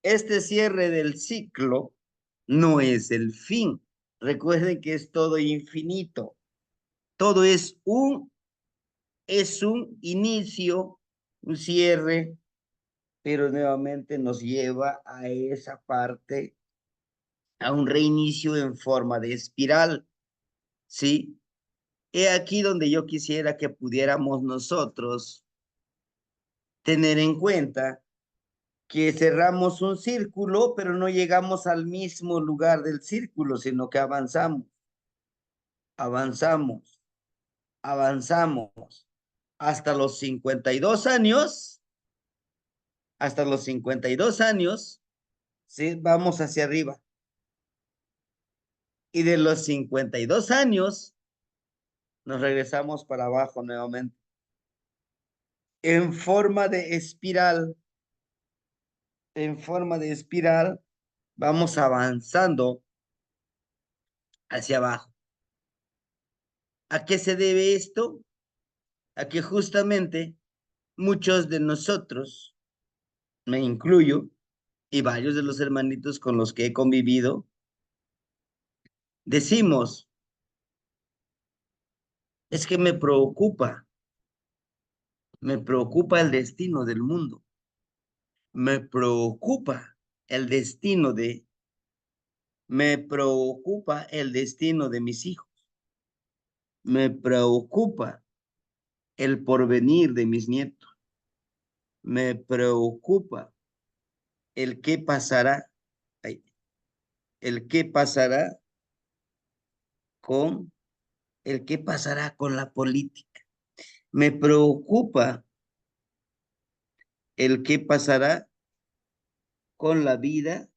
este cierre del ciclo no es el fin. Recuerden que es todo infinito. Todo es un inicio, un cierre, pero nuevamente nos lleva a esa parte, a un reinicio en forma de espiral, ¿sí? He aquí donde yo quisiera que pudiéramos nosotros tener en cuenta que cerramos un círculo, pero no llegamos al mismo lugar del círculo, sino que avanzamos, avanzamos, avanzamos hasta los 52 años, hasta los 52 años, ¿sí? Vamos hacia arriba. Y de los 52 años, nos regresamos para abajo nuevamente. En forma de espiral, en forma de espiral, vamos avanzando hacia abajo. ¿A qué se debe esto? A que justamente muchos de nosotros, me incluyo, y varios de los hermanitos con los que he convivido, decimos, es que me preocupa el destino del mundo, me preocupa el destino de, me preocupa el destino de mis hijos, me preocupa el porvenir de mis nietos, me preocupa el qué pasará, el qué pasará con, el qué pasará con la política. Me preocupa el qué pasará con la vida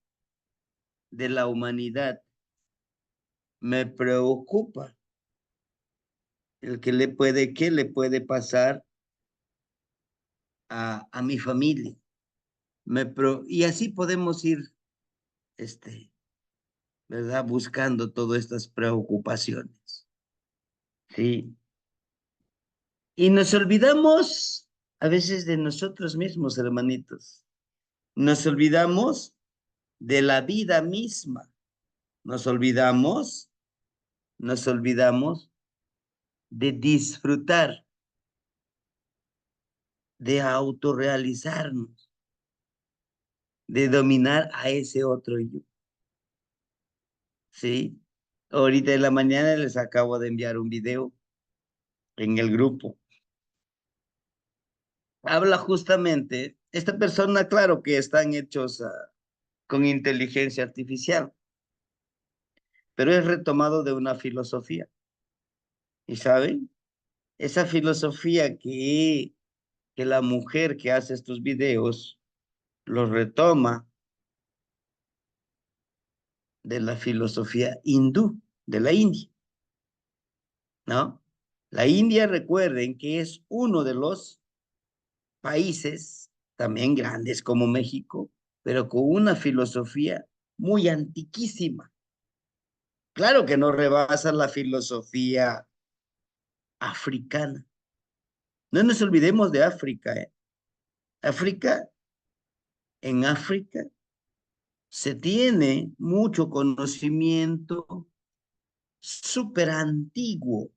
de la humanidad. Me preocupa el que qué le puede pasar a mi familia. Y así podemos ir, este, ¿verdad? Buscando todas estas preocupaciones. Sí. Y nos olvidamos a veces de nosotros mismos, hermanitos. Nos olvidamos de la vida misma. Nos olvidamos, nos olvidamos de disfrutar, de autorrealizarnos, de dominar a ese otro yo. ¿Sí? Ahorita en la mañana les acabo de enviar un video en el grupo. Habla justamente, esta persona, claro que están hechos con inteligencia artificial, pero es retomado de una filosofía. ¿Y saben? Esa filosofía que la mujer que hace estos videos los retoma de la filosofía hindú, de la India, ¿no? La India, recuerden que es uno de los países también grandes como México, pero con una filosofía muy antiquísima. Claro que no rebasa la filosofía africana. No nos olvidemos de África, ¿eh? África, en África se tiene mucho conocimiento súper antiguo.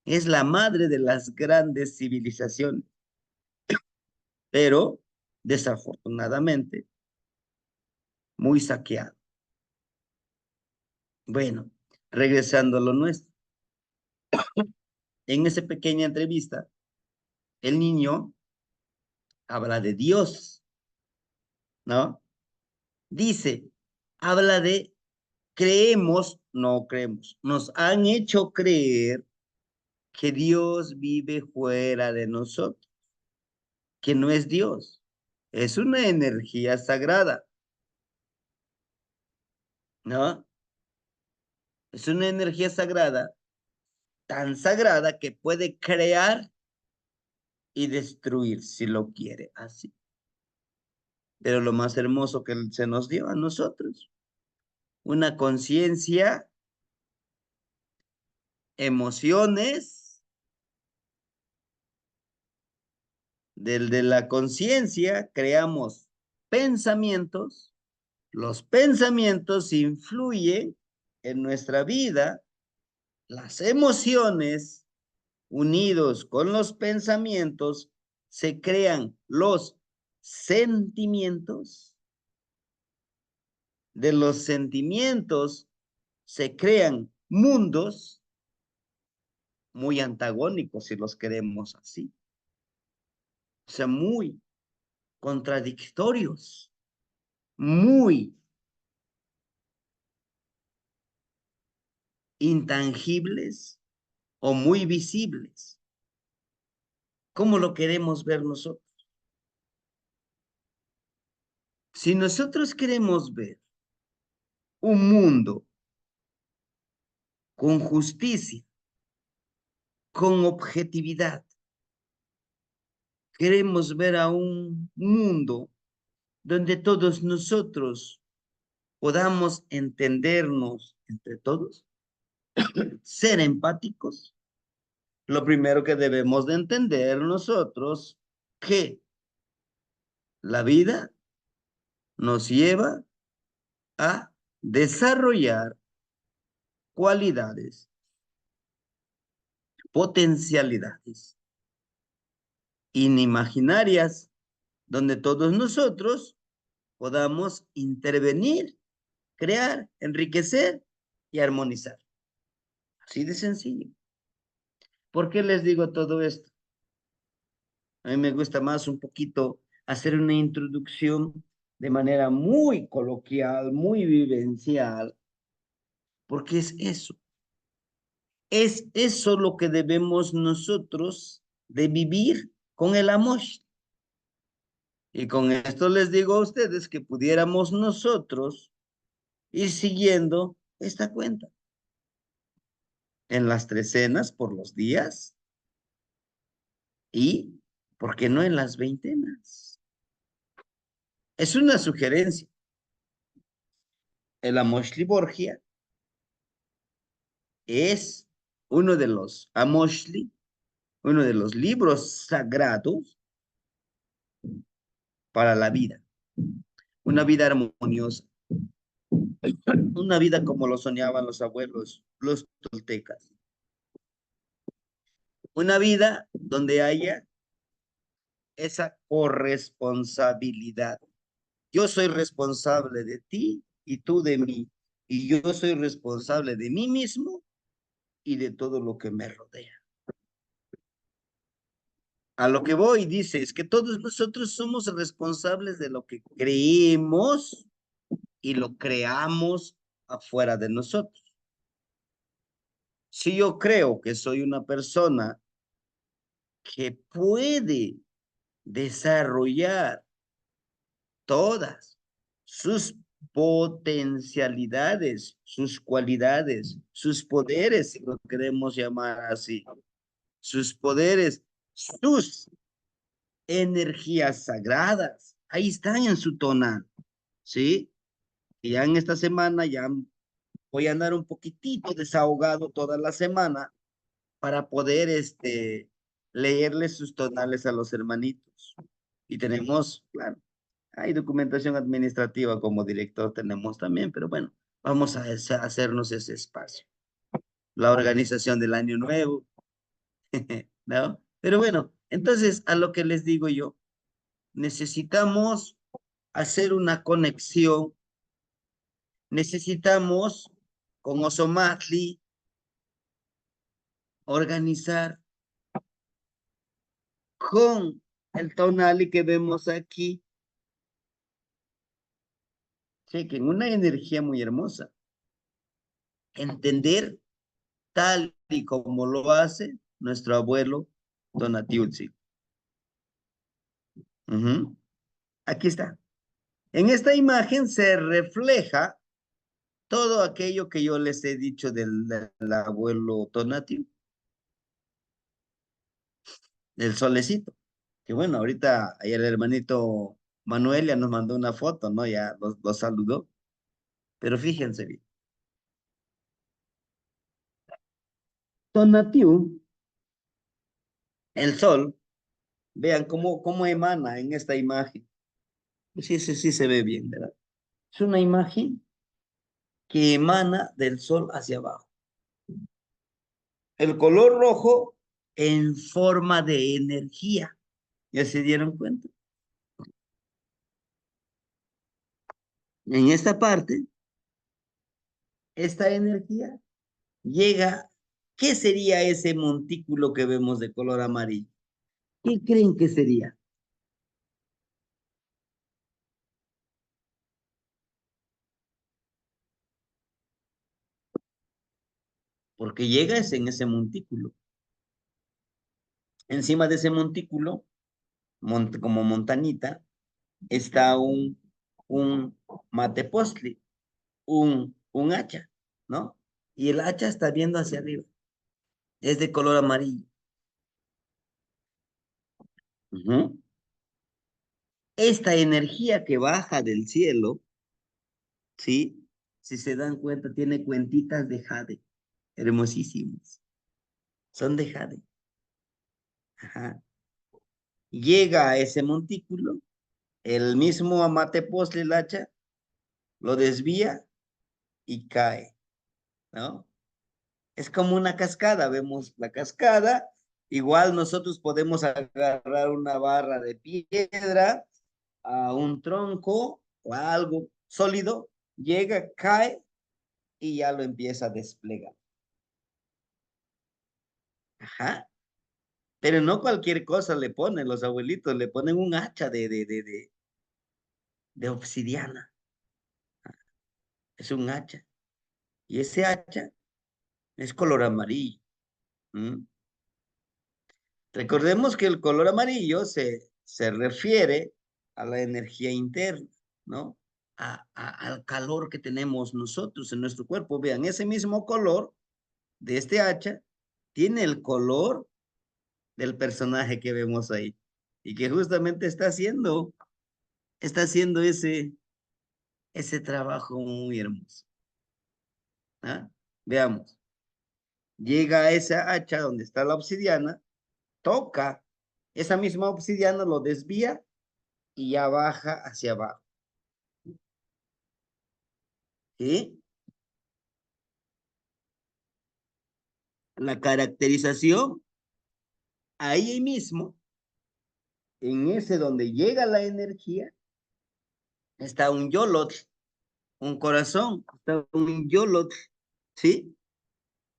Es la madre de las grandes civilizaciones, pero desafortunadamente muy saqueado. Bueno, regresando a lo nuestro. En esa pequeña entrevista, el niño habla de Dios, ¿no? Dice, habla de creemos, no creemos, nos han hecho creer que Dios vive fuera de nosotros, que no es Dios, es una energía sagrada, ¿no? Es una energía sagrada, tan sagrada que puede crear y destruir si lo quiere así. Pero lo más hermoso que se nos dio a nosotros, una conciencia, emociones, de la conciencia creamos los pensamientos influyen en nuestra vida, las emociones unidos con los pensamientos se crean los sentimientos, de los sentimientos se crean mundos muy antagónicos si los queremos así, o sea, muy contradictorios, muy intangibles o muy visibles. ¿Cómo lo queremos ver nosotros? Si nosotros queremos ver un mundo con justicia, con objetividad, queremos ver a un mundo donde todos nosotros podamos entendernos entre todos, ser empáticos, lo primero que debemos de entender nosotros que la vida nos lleva a desarrollar cualidades, potencialidades inimaginarias, donde todos nosotros podamos intervenir, crear, enriquecer y armonizar. Así de sencillo. ¿Por qué les digo todo esto? A mí me gusta más un poquito hacer una introducción de manera muy coloquial, muy vivencial, porque es eso. Es eso lo que debemos nosotros de vivir con el amor. Y con esto les digo a ustedes que pudiéramos nosotros ir siguiendo esta cuenta en las trecenas por los días y, ¿por qué no en las veintenas? Es una sugerencia. El Amoshli Borgia es uno de los Amoshli, uno de los libros sagrados para la vida. Una vida armoniosa, una vida como lo soñaban los abuelos, los toltecas. Una vida donde haya esa corresponsabilidad. Yo soy responsable de ti y tú de mí. Y yo soy responsable de mí mismo y de todo lo que me rodea. A lo que voy, dice, es que todos nosotros somos responsables de lo que creemos y lo creamos afuera de nosotros. Si yo creo que soy una persona que puede desarrollar todas sus potencialidades, sus cualidades, sus poderes, si lo queremos llamar así, sus poderes, sus energías sagradas, ahí están en su tonal, ¿sí? Y ya en esta semana ya voy a andar un poquitito desahogado toda la semana para poder leerles sus tonales a los hermanitos. Y tenemos, claro, hay documentación administrativa como director tenemos también, pero bueno, vamos a hacernos ese espacio. La organización del año nuevo, ¿no? Pero bueno, entonces a lo que les digo yo, necesitamos hacer una conexión, necesitamos con Osomatli organizar con el tonali que vemos aquí, sí, que en una energía muy hermosa, entender tal y como lo hace nuestro abuelo Tonatiuh. Aquí está. En esta imagen se refleja todo aquello que yo les he dicho del abuelo Tonatiuh, del solecito. Que bueno, ahorita ahí el hermanito Manuel ya nos mandó una foto, ¿no? Ya los saludó. Pero fíjense bien. Tonatiuh, el sol, vean cómo emana en esta imagen. Sí, sí, sí se ve bien, ¿verdad? Es una imagen que emana del sol hacia abajo. El color rojo en forma de energía. ¿Ya se dieron cuenta? En esta parte, esta energía llega. ¿Qué sería ese montículo que vemos de color amarillo? ¿Qué creen que sería? Porque llega es en ese montículo. Encima de ese montículo, como montañita, está un matepostli, un hacha, ¿no? Y el hacha está viendo hacia arriba. Es de color amarillo. Ujú. Esta energía que baja del cielo, ¿sí? Si se dan cuenta, tiene cuentitas de jade, hermosísimas. Son de jade. Ajá. Llega a ese montículo, el mismo Amatepos el hacha, lo desvía y cae, ¿no? Es como una cascada, vemos la cascada, igual nosotros podemos agarrar una barra de piedra a un tronco o a algo sólido, llega, cae y ya lo empieza a desplegar. Ajá. Pero no cualquier cosa le ponen los abuelitos, le ponen un hacha de obsidiana. Es un hacha. Y ese hacha es color amarillo. ¿Mm? Recordemos que el color amarillo se refiere a la energía interna, ¿no? Al calor que tenemos nosotros en nuestro cuerpo. Vean, ese mismo color de este hacha tiene el color del personaje que vemos ahí y que justamente está haciendo ese trabajo muy hermoso. ¿Ah? Veamos, llega a esa hacha donde está la obsidiana, toca esa misma obsidiana, lo desvía y ya baja hacia abajo. ¿Sí? La caracterización, ahí mismo, en ese donde llega la energía, está un yolot, un corazón, está un yolot, ¿sí?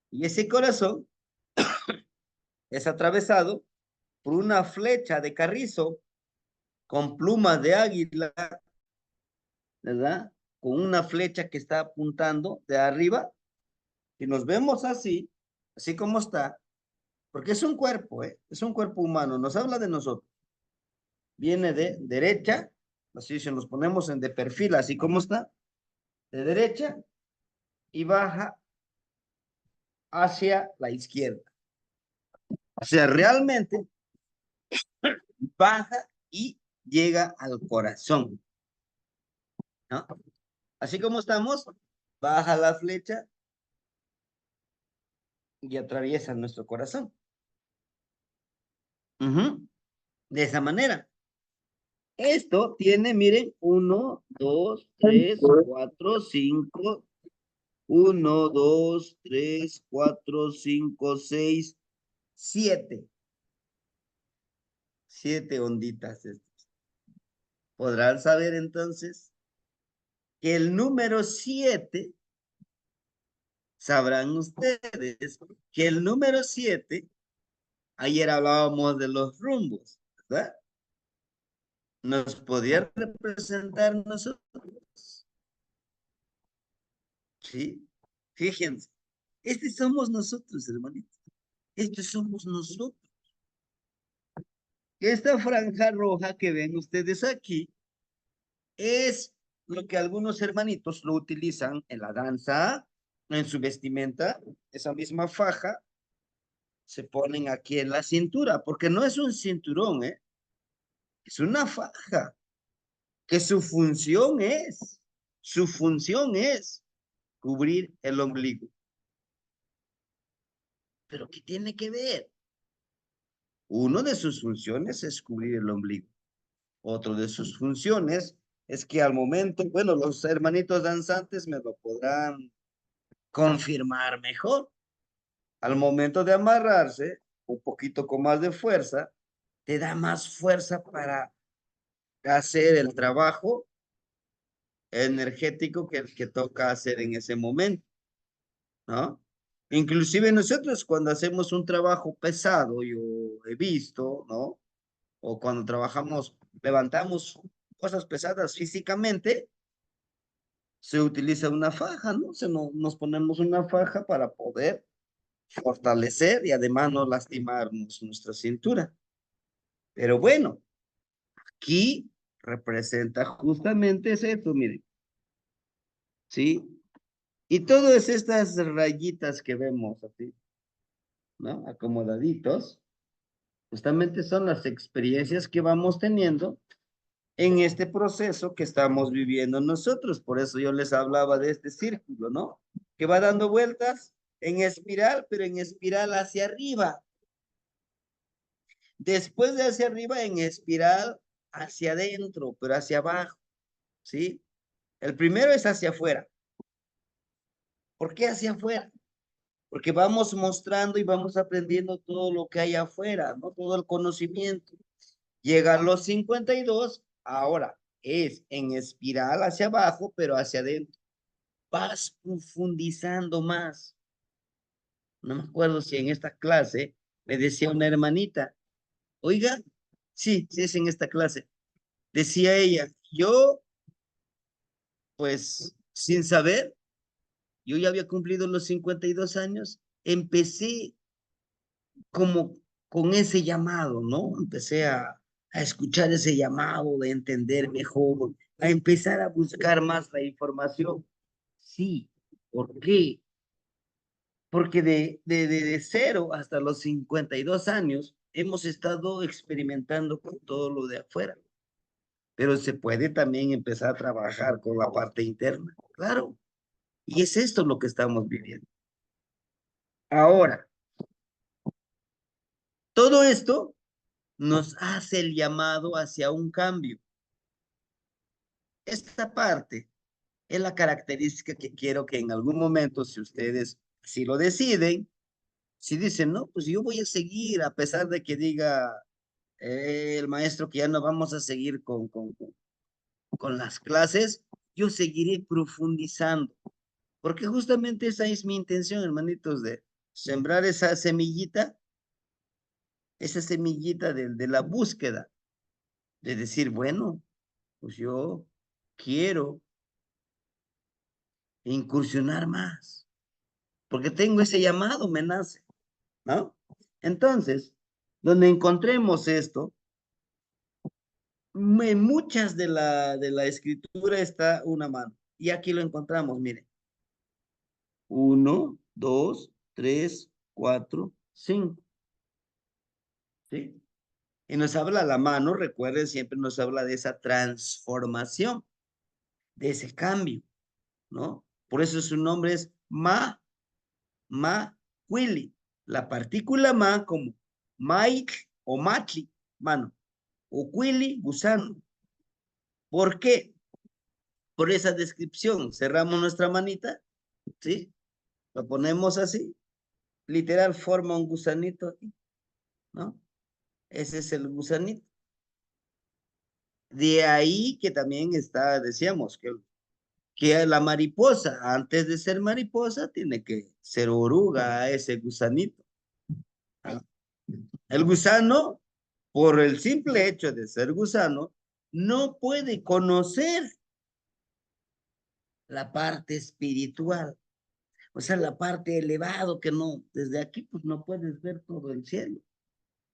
Y ese corazón es atravesado por una flecha de carrizo con plumas de águila, ¿verdad? Con una flecha que está apuntando de arriba. Y nos vemos así, así como está, porque es un cuerpo, ¿eh? Es un cuerpo humano, nos habla de nosotros. Viene de derecha, así si nos ponemos en de perfil, así como está, de derecha y baja hacia la izquierda. O sea, realmente baja y llega al corazón, ¿no? Así como estamos, baja la flecha y atraviesa nuestro corazón. Ujú. De esa manera. Esto tiene, miren, 1, 2, 3, 4, 5. 1, 2, 3, 4, 5, 6, 7. 7 onditas estas. Podrán saber entonces que el número 7, sabrán ustedes que el número 7, ayer hablábamos de los rumbos, ¿verdad? Nos podía representar nosotros, ¿sí? Fíjense, este somos nosotros, hermanitos. Este somos nosotros. Esta franja roja que ven ustedes aquí es lo que algunos hermanitos lo utilizan en la danza, en su vestimenta, esa misma faja se ponen aquí en la cintura, porque no es un cinturón, ¿eh? Es una faja, que su función es cubrir el ombligo. Pero ¿qué tiene que ver? Uno de sus funciones es cubrir el ombligo. Otro de sus funciones es que al momento, bueno, los hermanitos danzantes me lo podrán confirmar mejor. Al momento de amarrarse, un poquito con más de fuerza, te da más fuerza para hacer el trabajo energético que el que toca hacer en ese momento, ¿no? Inclusive nosotros cuando hacemos un trabajo pesado, yo he visto, ¿no? O cuando trabajamos, levantamos cosas pesadas físicamente, se utiliza una faja, ¿no? Nos ponemos una faja para poder fortalecer y además no lastimarnos nuestra cintura. Pero bueno, aquí representa justamente es esto, miren, ¿sí? Y todas estas rayitas que vemos así, ¿no? Acomodaditos, justamente son las experiencias que vamos teniendo en este proceso que estamos viviendo nosotros. Por eso yo les hablaba de este círculo, ¿no? Que va dando vueltas en espiral, pero en espiral hacia arriba. Después de hacia arriba, en espiral hacia adentro, pero hacia abajo, ¿sí? El primero es hacia afuera. ¿Por qué hacia afuera? Porque vamos mostrando y vamos aprendiendo todo lo que hay afuera, ¿no? Todo el conocimiento. Llega a los 52, ahora es en espiral hacia abajo, pero hacia adentro. Vas profundizando más. No me acuerdo si en esta clase me decía una hermanita, oiga, sí, sí es en esta clase. Decía ella, yo, pues, sin saber, yo ya había cumplido los 52 años, empecé como con ese llamado, ¿no? Empecé a escuchar ese llamado, de entender mejor, a empezar a buscar más la información. Sí, ¿por qué? Porque de 0 hasta los 52 años hemos estado experimentando con todo lo de afuera, pero se puede también empezar a trabajar con la parte interna, claro, y es esto lo que estamos viviendo. Ahora, todo esto nos hace el llamado hacia un cambio. Esta parte es la característica que quiero que en algún momento, si ustedes si lo deciden, si dicen, no, pues yo voy a seguir, a pesar de que diga el maestro que ya no vamos a seguir con las clases, yo seguiré profundizando, porque justamente esa es mi intención, hermanitos, de sembrar esa semillita de la búsqueda, de decir, bueno, pues yo quiero incursionar más, porque tengo ese llamado, me nace, ¿no? Entonces, donde encontremos esto, en muchas de la escritura está una mano. Y aquí lo encontramos, miren. 1, 2, 3, 4, 5. ¿Sí? Y nos habla la mano, recuerden, siempre nos habla de esa transformación, de ese cambio, ¿no? Por eso su nombre es Quili. La partícula ma como Mike o Matli, mano, o Quili, gusano. ¿Por qué? Por esa descripción. Cerramos nuestra manita, ¿sí? Lo ponemos así, literal forma un gusanito aquí, ¿no? Ese es el gusanito. De ahí que también está, decíamos, que la mariposa, antes de ser mariposa, tiene que ser oruga, ese gusanito. El gusano, por el simple hecho de ser gusano, no puede conocer la parte espiritual, o sea, la parte elevado que no, desde aquí pues no puedes ver todo el cielo,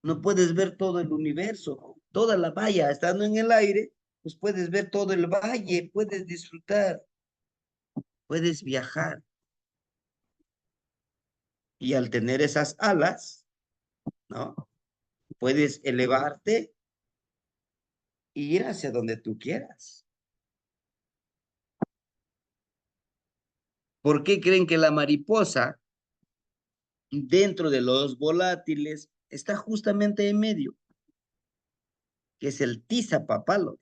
no puedes ver todo el universo, toda la valla, estando en el aire, pues puedes ver todo el valle, puedes disfrutar, puedes viajar. Y al tener esas alas, ¿no? Puedes elevarte y ir hacia donde tú quieras. ¿Por qué creen que la mariposa, dentro de los volátiles, está justamente en medio? Que es el tiza papalo.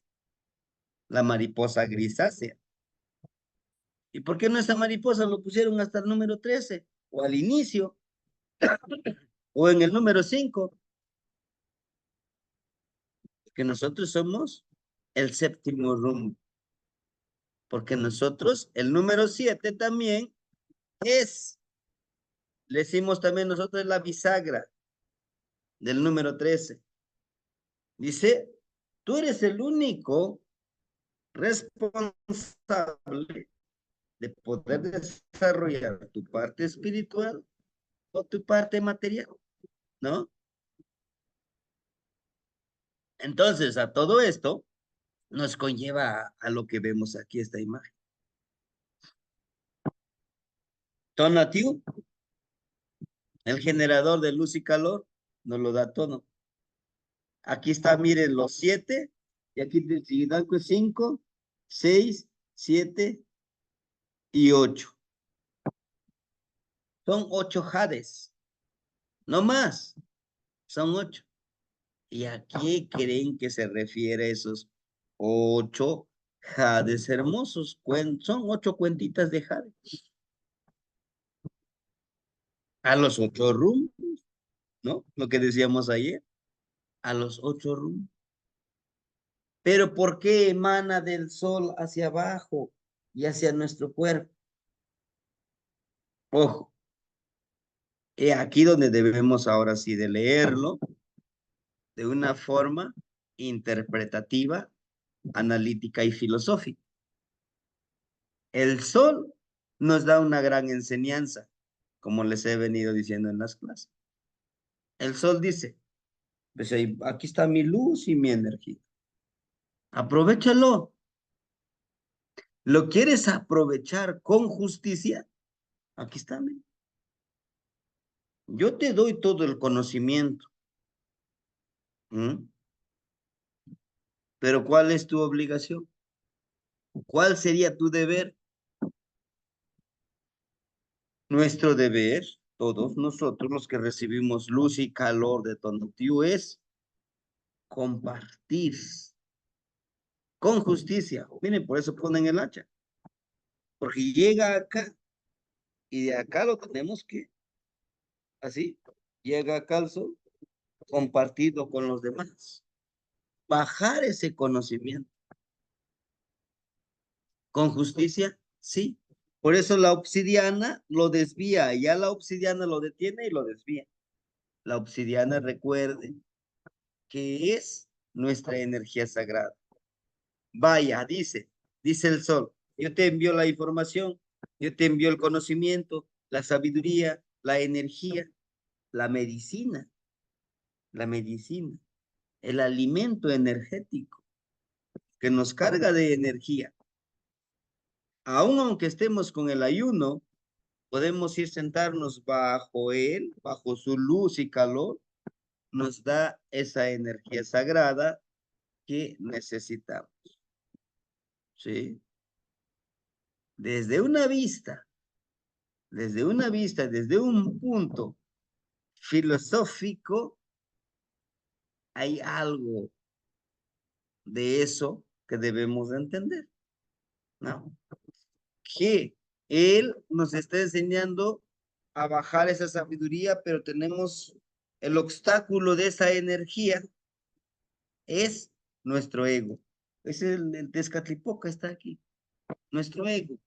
la mariposa grisácea. ¿Y por qué no esa mariposa lo pusieron hasta el número 13? O al inicio, o en el número 5, que nosotros somos el séptimo rumbo. Porque nosotros, el número 7 también es, le decimos también nosotros la bisagra del número 13. Dice, tú eres el único responsable de poder desarrollar tu parte espiritual o tu parte material, ¿no? Entonces, a todo esto nos conlleva a lo que vemos aquí, esta imagen. Tonatiuh, el generador de luz y calor, nos lo da todo. Aquí está, miren, los 7, y aquí te 5, 6, 7 y 8. Son 8 jades, no más, son 8. ¿Y a qué creen que se refiere esos 8 jades hermosos? Son 8 cuentitas de jade. A los 8 rumbos, ¿no? Lo que decíamos ayer, a los 8 rumbos. Pero ¿por qué emana del sol hacia abajo y hacia nuestro cuerpo? Ojo, he aquí donde debemos ahora sí de leerlo de una forma interpretativa, analítica y filosófica. El sol nos da una gran enseñanza, como les he venido diciendo en las clases. El sol dice, pues aquí está mi luz y mi energía. Aprovéchalo. ¿Lo quieres aprovechar con justicia? Aquí está. Yo te doy todo el conocimiento. ¿Mm? Pero ¿cuál es tu obligación? ¿Cuál sería tu deber? Nuestro deber, todos nosotros los que recibimos luz y calor de Tonatiuh, es compartir con justicia. Miren, por eso ponen el hacha. Porque llega acá y de acá lo tenemos que, así, llega acá al sol, compartido con los demás. Bajar ese conocimiento. Con justicia, sí. Por eso la obsidiana lo desvía, ya la obsidiana lo detiene y lo desvía. La obsidiana, recuerden, que es nuestra energía sagrada. Vaya, dice el sol, yo te envío la información, yo te envío el conocimiento, la sabiduría, la energía, la medicina, el alimento energético que nos carga de energía. Aún aunque estemos con el ayuno, podemos ir sentarnos bajo él, bajo su luz y calor, nos da esa energía sagrada que necesitamos. ¿Sí? Desde una vista, desde un punto filosófico, hay algo de eso que debemos de entender, ¿no? Que él nos está enseñando a bajar esa sabiduría, pero tenemos el obstáculo de esa energía, es nuestro ego. Es el Tezcatlipoca, está aquí, nuestro ego.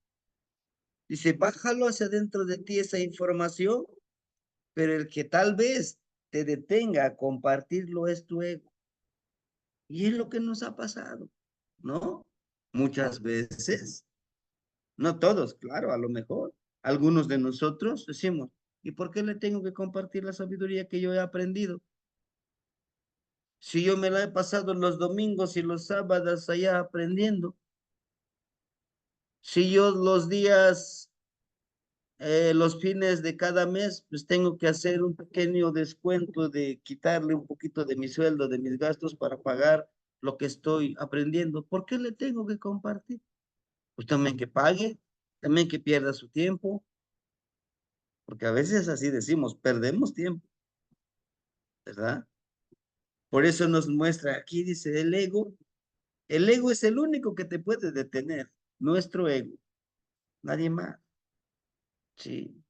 Dice, bájalo hacia dentro de ti esa información, pero el que tal vez te detenga a compartirlo es tu ego. Y es lo que nos ha pasado, ¿no? Muchas veces, no todos, claro, a lo mejor, algunos de nosotros decimos, ¿y por qué le tengo que compartir la sabiduría que yo he aprendido? Si yo me la he pasado los domingos y los sábados allá aprendiendo, si yo los días, los fines de cada mes, pues tengo que hacer un pequeño descuento de quitarle un poquito de mi sueldo, de mis gastos para pagar lo que estoy aprendiendo. ¿Por qué le tengo que compartir? Pues también que pague, también que pierda su tiempo, porque a veces así decimos, perdemos tiempo, ¿verdad? Por eso nos muestra aquí, dice el ego, El ego es el único que te puede detener, nuestro ego, nadie más. Sí.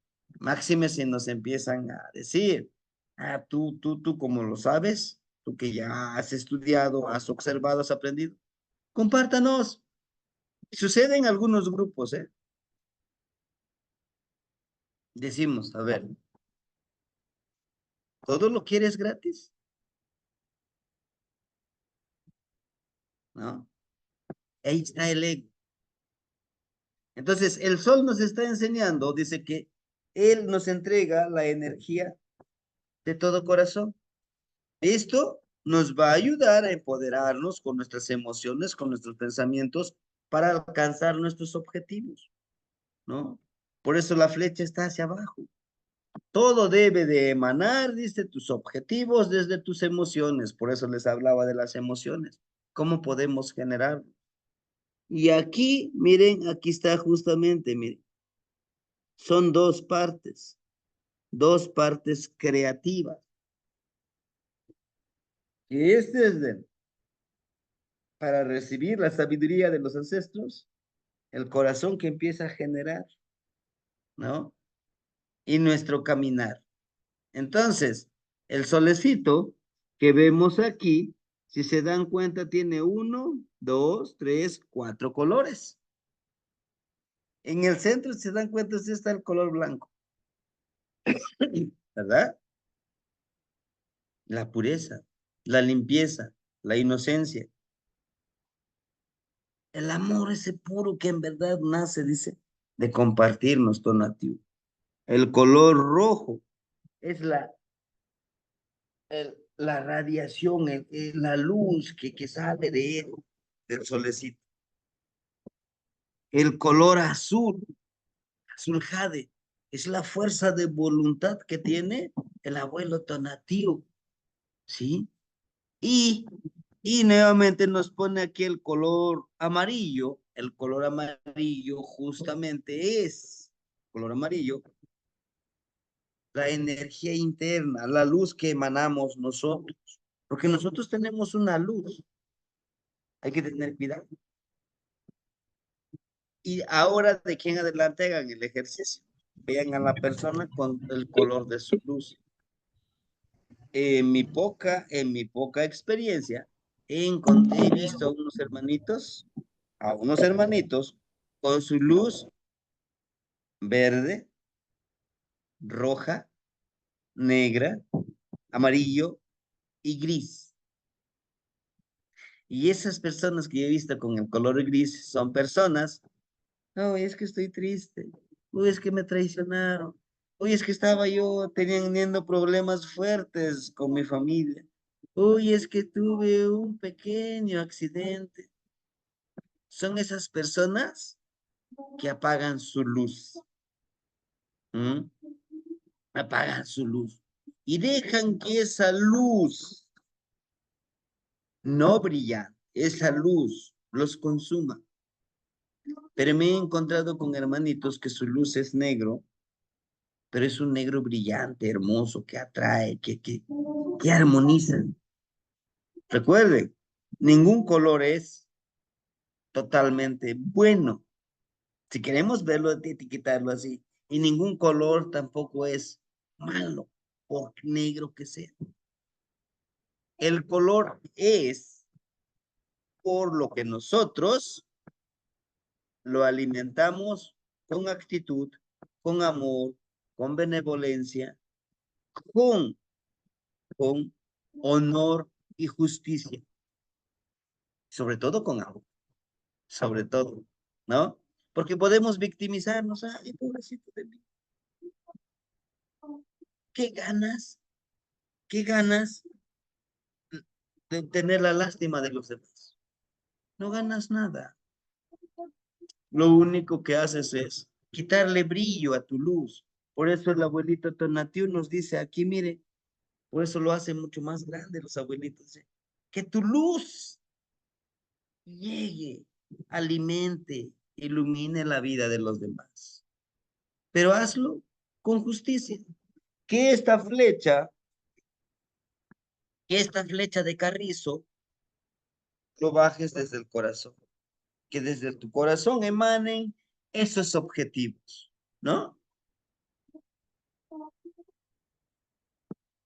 Máxime si nos empiezan a decir, tú, como lo sabes, tú que ya has estudiado, has observado, has aprendido, compártanos. Sucede en algunos grupos, ¿eh? Decimos, a ver, ¿todo lo quieres gratis? ¿No? Ahí está el ego. Entonces, el sol nos está enseñando, dice que él nos entrega la energía de todo corazón. Esto nos va a ayudar a empoderarnos con nuestras emociones, con nuestros pensamientos, para alcanzar nuestros objetivos, ¿no? Por eso la flecha está hacia abajo. Todo debe de emanar, dice, tus objetivos desde tus emociones. Por eso les hablaba de las emociones. ¿Cómo podemos generarlo? Y aquí, miren, aquí está justamente, miren, son dos partes creativas. Y este es para recibir la sabiduría de los ancestros, el corazón que empieza a generar, ¿no? Y nuestro caminar. Entonces, el solecito que vemos aquí, si se dan cuenta, tiene uno, dos, tres, cuatro colores. En el centro, si se dan cuenta, sí está el color blanco, ¿verdad? La pureza, la limpieza, la inocencia. El amor ese puro que en verdad nace, dice, de compartir nuestro nativo. El color rojo es la radiación, la luz que sale de él, del solecito. El color azul, azul jade, es la fuerza de voluntad que tiene el abuelo Tonatiuh, ¿sí? Y, y nuevamente nos pone aquí el color amarillo justamente es, color amarillo, la energía interna, la luz que emanamos nosotros, porque nosotros tenemos una luz, hay que tener cuidado. Y ahora de aquí en adelante hagan el ejercicio. Vean a la persona con el color de su luz. En mi poca experiencia, he visto a unos hermanitos con su luz verde, roja, negra, amarillo y gris. Y esas personas que yo he visto con el color gris son personas. No, es que estoy triste. Uy, es que me traicionaron. Uy, es que estaba yo teniendo problemas fuertes con mi familia. Uy, es que tuve un pequeño accidente. Son esas personas que apagan su luz. ¿M? Apagan su luz. Y dejan que esa luz no brilla, esa luz los consuma. Pero me he encontrado con hermanitos que su luz es negro, pero es un negro brillante, hermoso, que atrae, que armoniza. Recuerden, ningún color es totalmente bueno. Si queremos verlo, etiquetarlo así. Y ningún color tampoco es malo, por negro que sea. El color es por lo que nosotros lo alimentamos con actitud, con amor, con benevolencia, con, con honor y justicia. Sobre todo con amor, sobre todo, ¿no? Porque podemos victimizarnos, ay, pobrecito de mí. ¿Qué ganas? ¿Qué ganas de tener la lástima de los demás? No ganas nada. Lo único que haces es quitarle brillo a tu luz. Por eso el abuelito Tonatiuh nos dice aquí, mire, por eso lo hace mucho más grande los abuelitos. Que tu luz llegue, alimente, ilumine la vida de los demás. Pero hazlo con justicia. Que esta flecha, que esta flecha de carrizo lo bajes desde el corazón. Que desde tu corazón emanen esos objetivos, ¿no?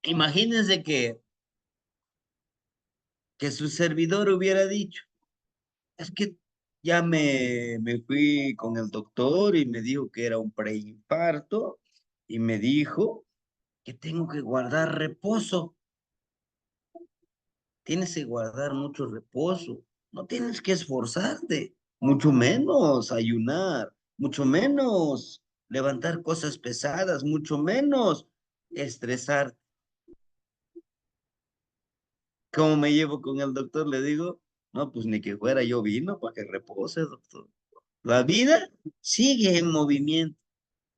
Imagínense que su servidor hubiera dicho, es que ya me fui con el doctor y me dijo que era un preinfarto y me dijo que tengo que guardar reposo. Tienes que guardar mucho reposo. No tienes que esforzarte, mucho menos ayunar, mucho menos levantar cosas pesadas, mucho menos estresar. ¿Cómo me llevo con el doctor? Le digo, no, pues ni que fuera yo vino para que repose, doctor. La vida sigue en movimiento.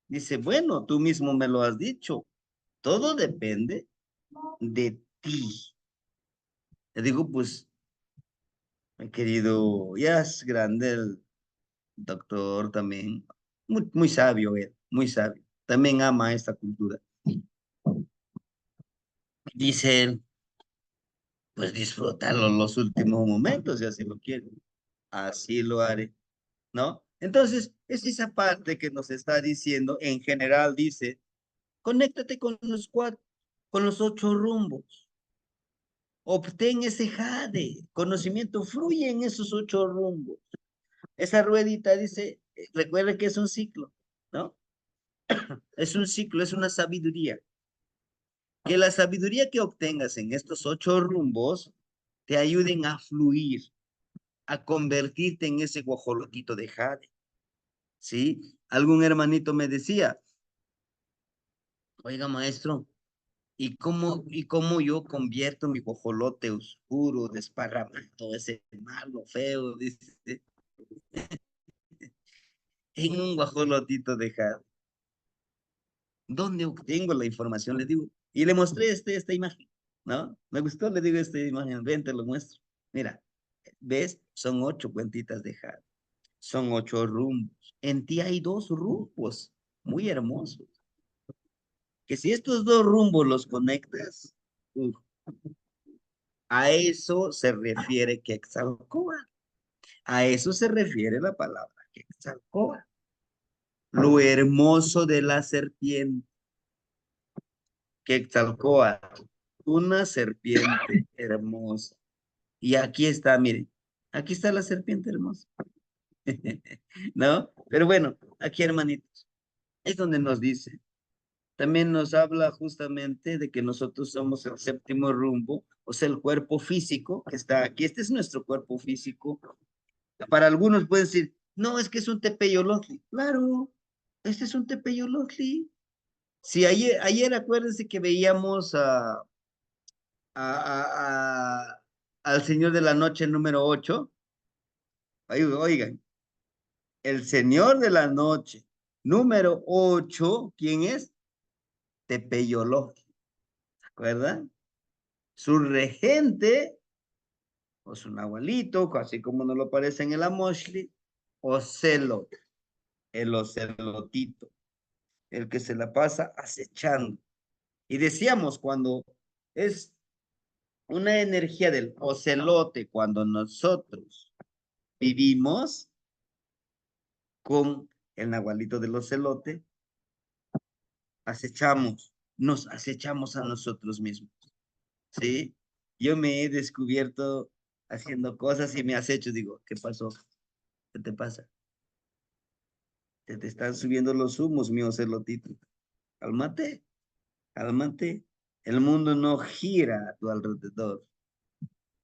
Dice, bueno, tú mismo me lo has dicho. Todo depende de ti. Le digo, pues, mi querido, ya es grande el doctor también. Muy sabio él, muy sabio. También ama esta cultura. Dice él, pues disfrutarlo los últimos momentos, si así lo quiere. Así lo haré. ¿No? Entonces, es esa parte que nos está diciendo, en general dice, conéctate con los cuatro, con los ocho rumbos, obtén ese jade, conocimiento fluye en esos ocho rumbos. Esa ruedita dice, recuerda que es un ciclo, ¿no? Es un ciclo, es una sabiduría. Que la sabiduría que obtengas en estos ocho rumbos te ayuden a fluir, a convertirte en ese guajolotito de jade, ¿sí? Algún hermanito me decía, oiga, maestro, ¿y cómo yo convierto mi guajolote oscuro, desparramado, ese malo, feo, dice, en un guajolotito de jade? ¿Dónde obtengo la información? Le digo, y le mostré esta imagen, ¿no? Me gustó, le digo, esta imagen, ven, te lo muestro. Mira, ¿ves? Son ocho cuentitas de jade, son ocho rumbos. En ti hay dos rumbos muy hermosos, que si estos dos rumbos los conectas, uf, a eso se refiere Quetzalcóatl. A eso se refiere la palabra Quetzalcóatl. Lo hermoso de la serpiente. Quetzalcóatl. Una serpiente hermosa. Y aquí está, miren. Aquí está la serpiente hermosa. ¿No? Pero bueno, aquí, hermanitos, es donde nos dice. También nos habla justamente de que nosotros somos el séptimo rumbo, o sea, el cuerpo físico que está aquí. Este es nuestro cuerpo físico. Para algunos pueden decir, no, es que es un tepeyolotli. Claro, este es un tepeyolotli. Si ayer acuérdense que veíamos al Señor de la Noche número 8. Oigan, el Señor de la Noche número 8, ¿quién es? Tepeyolotli, ¿se acuerdan? Su regente, o su nahualito, así como nos lo parece en el Amoshli, Ocelot, el ocelotito, el que se la pasa acechando. Y decíamos, cuando es una energía del ocelote, cuando nosotros vivimos con el nahualito del ocelote, acechamos, nos acechamos a nosotros mismos, ¿sí? Yo me he descubierto haciendo cosas y me acecho, digo, ¿qué pasó? ¿Qué te pasa? Te están subiendo los humos, mi ocelotito. Cálmate, cálmate. El mundo no gira a tu alrededor.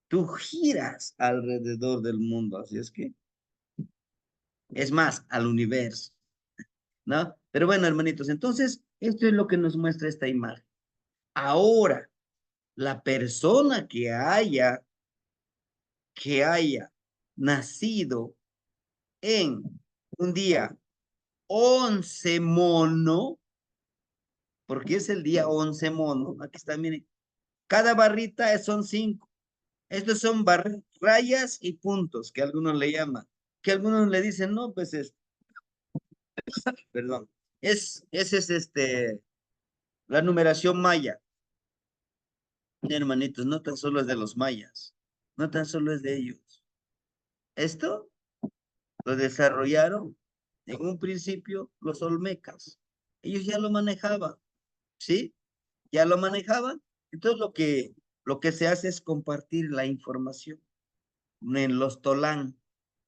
Tú giras alrededor del mundo, así es que, es más, al universo, ¿no? Pero bueno, hermanitos, entonces, esto es lo que nos muestra esta imagen. Ahora, la persona que haya nacido en un día 11 mono, porque es el día 11 mono, aquí está, miren, cada barrita son 5. Estos son rayas y puntos, que algunos le llaman, que algunos le dicen, no, pues perdón, ese es la numeración maya. Hermanitos, no tan solo es de los mayas, no tan solo es de ellos. Esto lo desarrollaron en un principio los olmecas. Ellos ya lo manejaban, ¿sí? Ya lo manejaban. Entonces lo que se hace es compartir la información en los Tolán.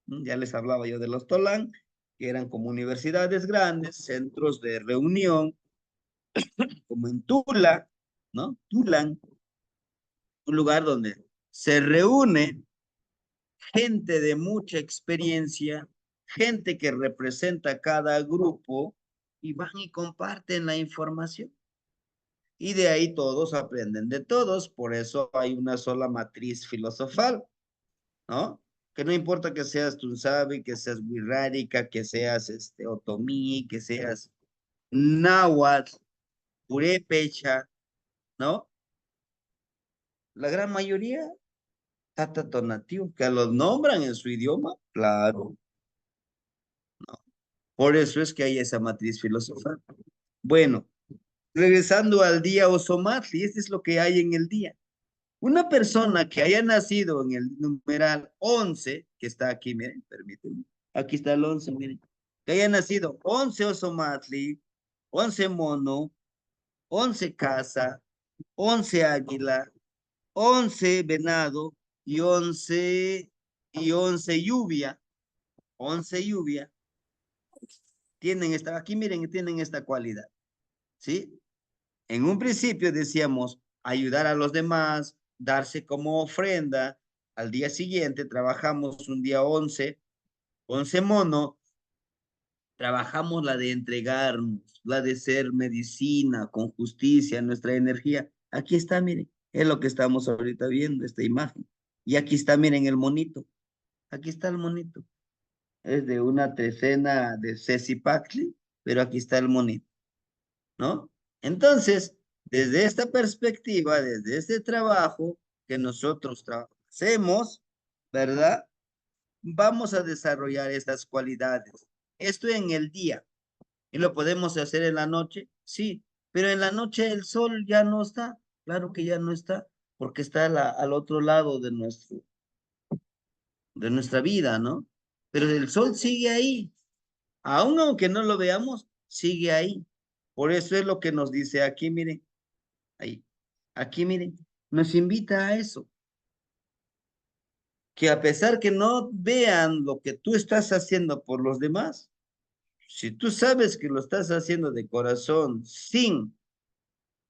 Ya les hablaba yo de los Tolán, que eran como universidades grandes, centros de reunión, como en Tula, ¿no? Tulan, un lugar donde se reúne gente de mucha experiencia, gente que representa cada grupo y van y comparten la información. Y de ahí todos aprenden de todos, por eso hay una sola matriz filosofal, ¿no? Que no importa que seas Tunzabi, que seas Wixárika, que seas Otomí, que seas Náhuatl, Purépecha, ¿no? La gran mayoría, Tata Tonatiuh, que los nombran en su idioma, claro. Por eso es que hay esa matriz filosofal. Bueno, regresando al día Osomatli, este es lo que hay en el día. Una persona que haya nacido en el numeral 11, que está aquí, miren, permítanme. Aquí está el 11, miren. Que haya nacido 11 Osomatli, 11 mono, 11 casa, 11 águila, 11 venado y 11 lluvia. 11 lluvia. Tienen esta, aquí miren, tienen esta cualidad, ¿sí? En un principio decíamos ayudar a los demás, darse como ofrenda. Al día siguiente trabajamos un día 11 mono, trabajamos la de entregarnos, la de ser medicina con justicia, nuestra energía. Aquí está, miren, es lo que estamos ahorita viendo, esta imagen. Y aquí está, miren, el monito. Aquí está el monito. Es de una trecena de Ceci Pacli, pero aquí está el monito. ¿No? Entonces, desde esta perspectiva, desde este trabajo que nosotros hacemos, ¿verdad? Vamos a desarrollar estas cualidades. Esto en el día. ¿Y lo podemos hacer en la noche? Sí, pero en la noche el sol ya no está. Claro que ya no está, porque está al otro lado de nuestra vida, ¿no? Pero el sol sigue ahí. Aún aunque no lo veamos, sigue ahí. Por eso es lo que nos dice aquí, miren. Ahí. Aquí, miren, nos invita a eso, que a pesar que no vean lo que tú estás haciendo por los demás, si tú sabes que lo estás haciendo de corazón, sin,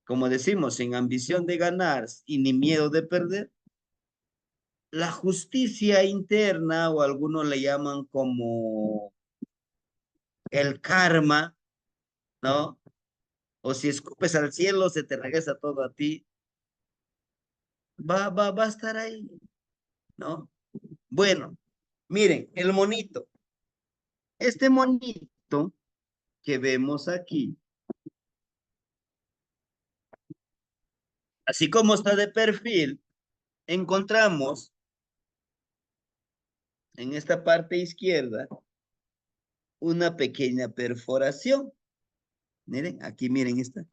como decimos, sin ambición de ganar y ni miedo de perder, la justicia interna, o algunos le llaman como el karma, ¿no? O si escupes al cielo, se te regresa todo a ti, va a estar ahí, ¿no? Bueno, miren, el monito. Este monito que vemos aquí, así como está de perfil, encontramos en esta parte izquierda una pequeña perforación. Miren, aquí miren esta.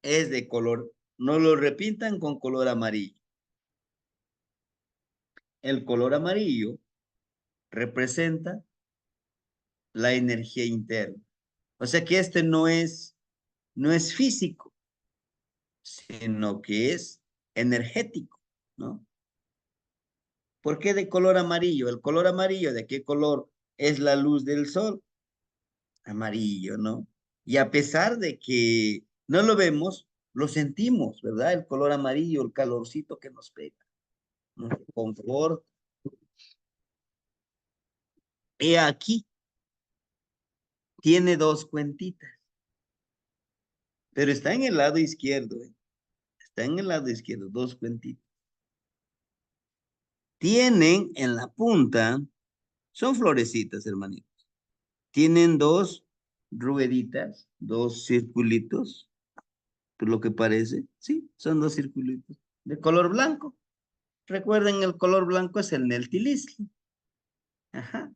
Es de color, no lo repintan con color amarillo. El color amarillo representa la energía interna. O sea que este no es físico, sino que es energético, ¿no? ¿Por qué de color amarillo? El color amarillo, ¿de qué color es la luz del sol? Amarillo, ¿no? Y a pesar de que no lo vemos, lo sentimos, ¿verdad? El color amarillo, el calorcito que nos pega, nos confort. Y aquí tiene dos cuentitas, pero está en el lado izquierdo, ¿eh? Está en el lado izquierdo, dos cuentitas. Tienen en la punta, son florecitas, hermanitos. Tienen dos rueditas, dos circulitos, por lo que parece. Sí, son dos circulitos de color blanco. Recuerden, el color blanco es el Neltilisli. Ajá.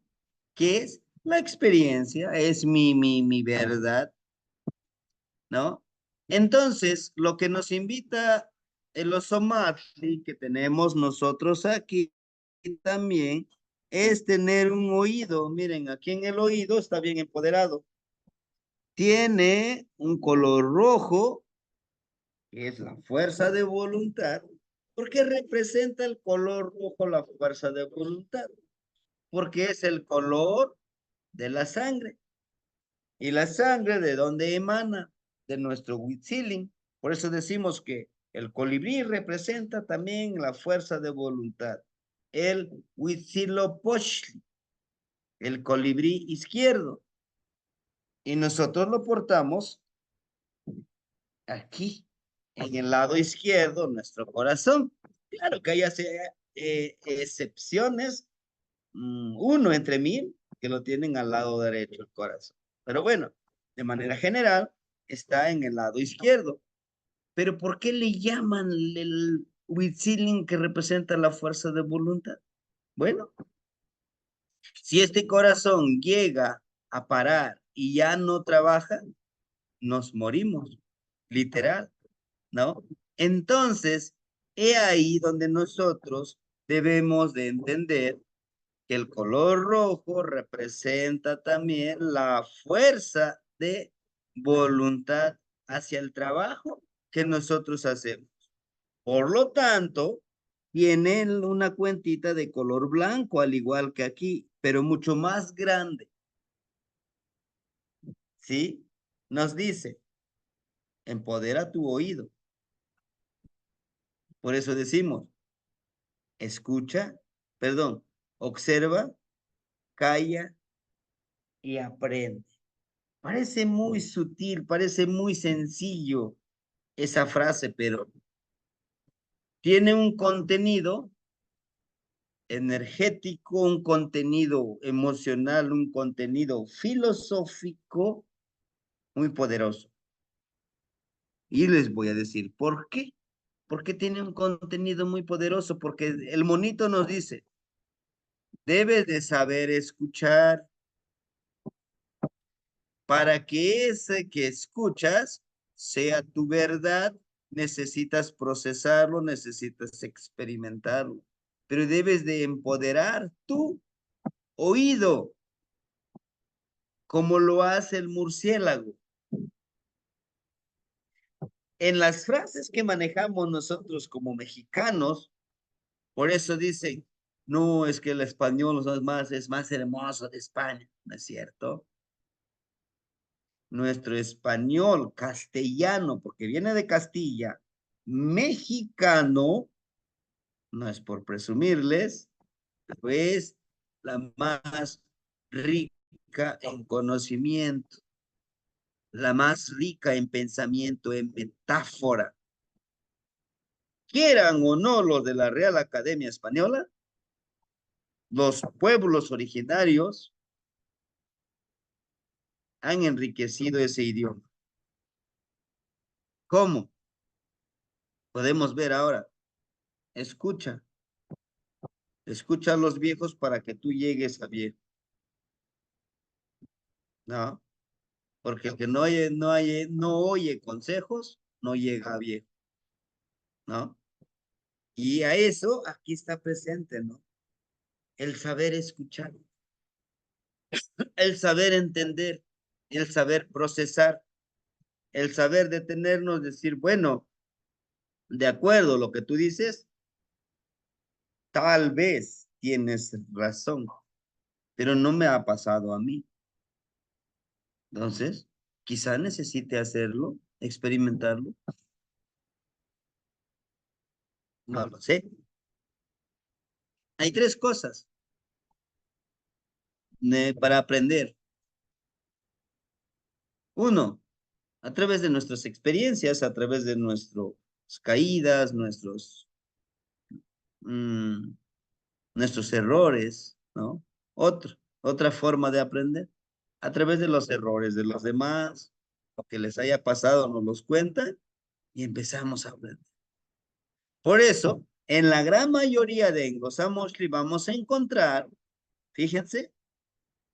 ¿Qué es? La experiencia, es mi verdad, ¿no? Entonces, lo que nos invita el Osomatli que tenemos nosotros aquí también es tener un oído. Miren, aquí en el oído está bien empoderado. Tiene un color rojo, que es la fuerza de voluntad. ¿Por qué representa el color rojo la fuerza de voluntad? Porque es el color de la sangre. ¿Y la sangre de dónde emana? De nuestro Huitzilin. Por eso decimos que el colibrí representa también la fuerza de voluntad. El Huitzilopochtli, el colibrí izquierdo. Y nosotros lo portamos aquí, en el lado izquierdo, nuestro corazón. Claro que hay excepciones, uno entre mil, que lo tienen al lado derecho el corazón. Pero bueno, de manera general, está en el lado izquierdo. Pero ¿por qué le llaman el Huitzilin que representa la fuerza de voluntad? Bueno, si este corazón llega a parar y ya no trabaja, nos morimos, literal, ¿no? Entonces, he ahí donde nosotros debemos de entender que el color rojo representa también la fuerza de voluntad hacia el trabajo que nosotros hacemos. Por lo tanto, tiene una cuentita de color blanco, al igual que aquí, pero mucho más grande, ¿sí? Nos dice, empodera tu oído. Por eso decimos, escucha, perdón, observa, calla y aprende. Parece muy sutil, parece muy sencillo esa frase, pero tiene un contenido energético, un contenido emocional, un contenido filosófico muy poderoso. Y les voy a decir por qué. Porque tiene un contenido muy poderoso, porque el monito nos dice, debes de saber escuchar para que ese que escuchas sea tu verdad, necesitas procesarlo, necesitas experimentarlo, pero debes de empoderar tu oído, como lo hace el murciélago. En las frases que manejamos nosotros como mexicanos, por eso dicen, no, es que el español es más hermoso de España, ¿no es cierto? Nuestro español castellano, porque viene de Castilla, mexicano, no es por presumirles, pero es la más rica en conocimiento, la más rica en pensamiento, en metáfora. Quieran o no los de la Real Academia Española, los pueblos originarios han enriquecido ese idioma. ¿Cómo? Podemos ver ahora. Escucha, escucha a los viejos para que tú llegues a viejo, ¿no? Porque el que no oye consejos, no llega a viejo, ¿no? Y a eso aquí está presente, ¿no? El saber escuchar, el saber entender, el saber procesar, el saber detenernos, decir, bueno, de acuerdo, lo que tú dices, tal vez tienes razón, pero no me ha pasado a mí. Entonces, quizá necesite hacerlo, experimentarlo, no lo sé. Hay tres cosas para aprender. Uno, a través de nuestras experiencias, a través de nuestras caídas, mm, nuestros errores, ¿no? Otra forma de aprender, a través de los errores de los demás, lo que les haya pasado, nos los cuentan y empezamos a aprender. Por eso, en la gran mayoría de Engosamoshli vamos a encontrar, fíjense,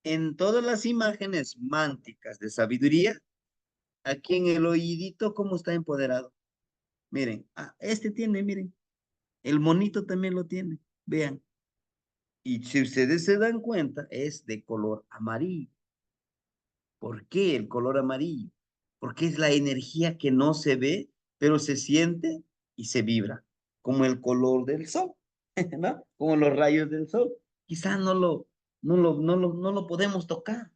en todas las imágenes mánticas de sabiduría, aquí en el oídito, cómo está empoderado. Miren, este tiene, miren, el monito también lo tiene, vean. Y si ustedes se dan cuenta, es de color amarillo. ¿Por qué el color amarillo? Porque es la energía que no se ve, pero se siente y se vibra, como el color del sol, ¿no? Como los rayos del sol. Quizá no lo podemos tocar,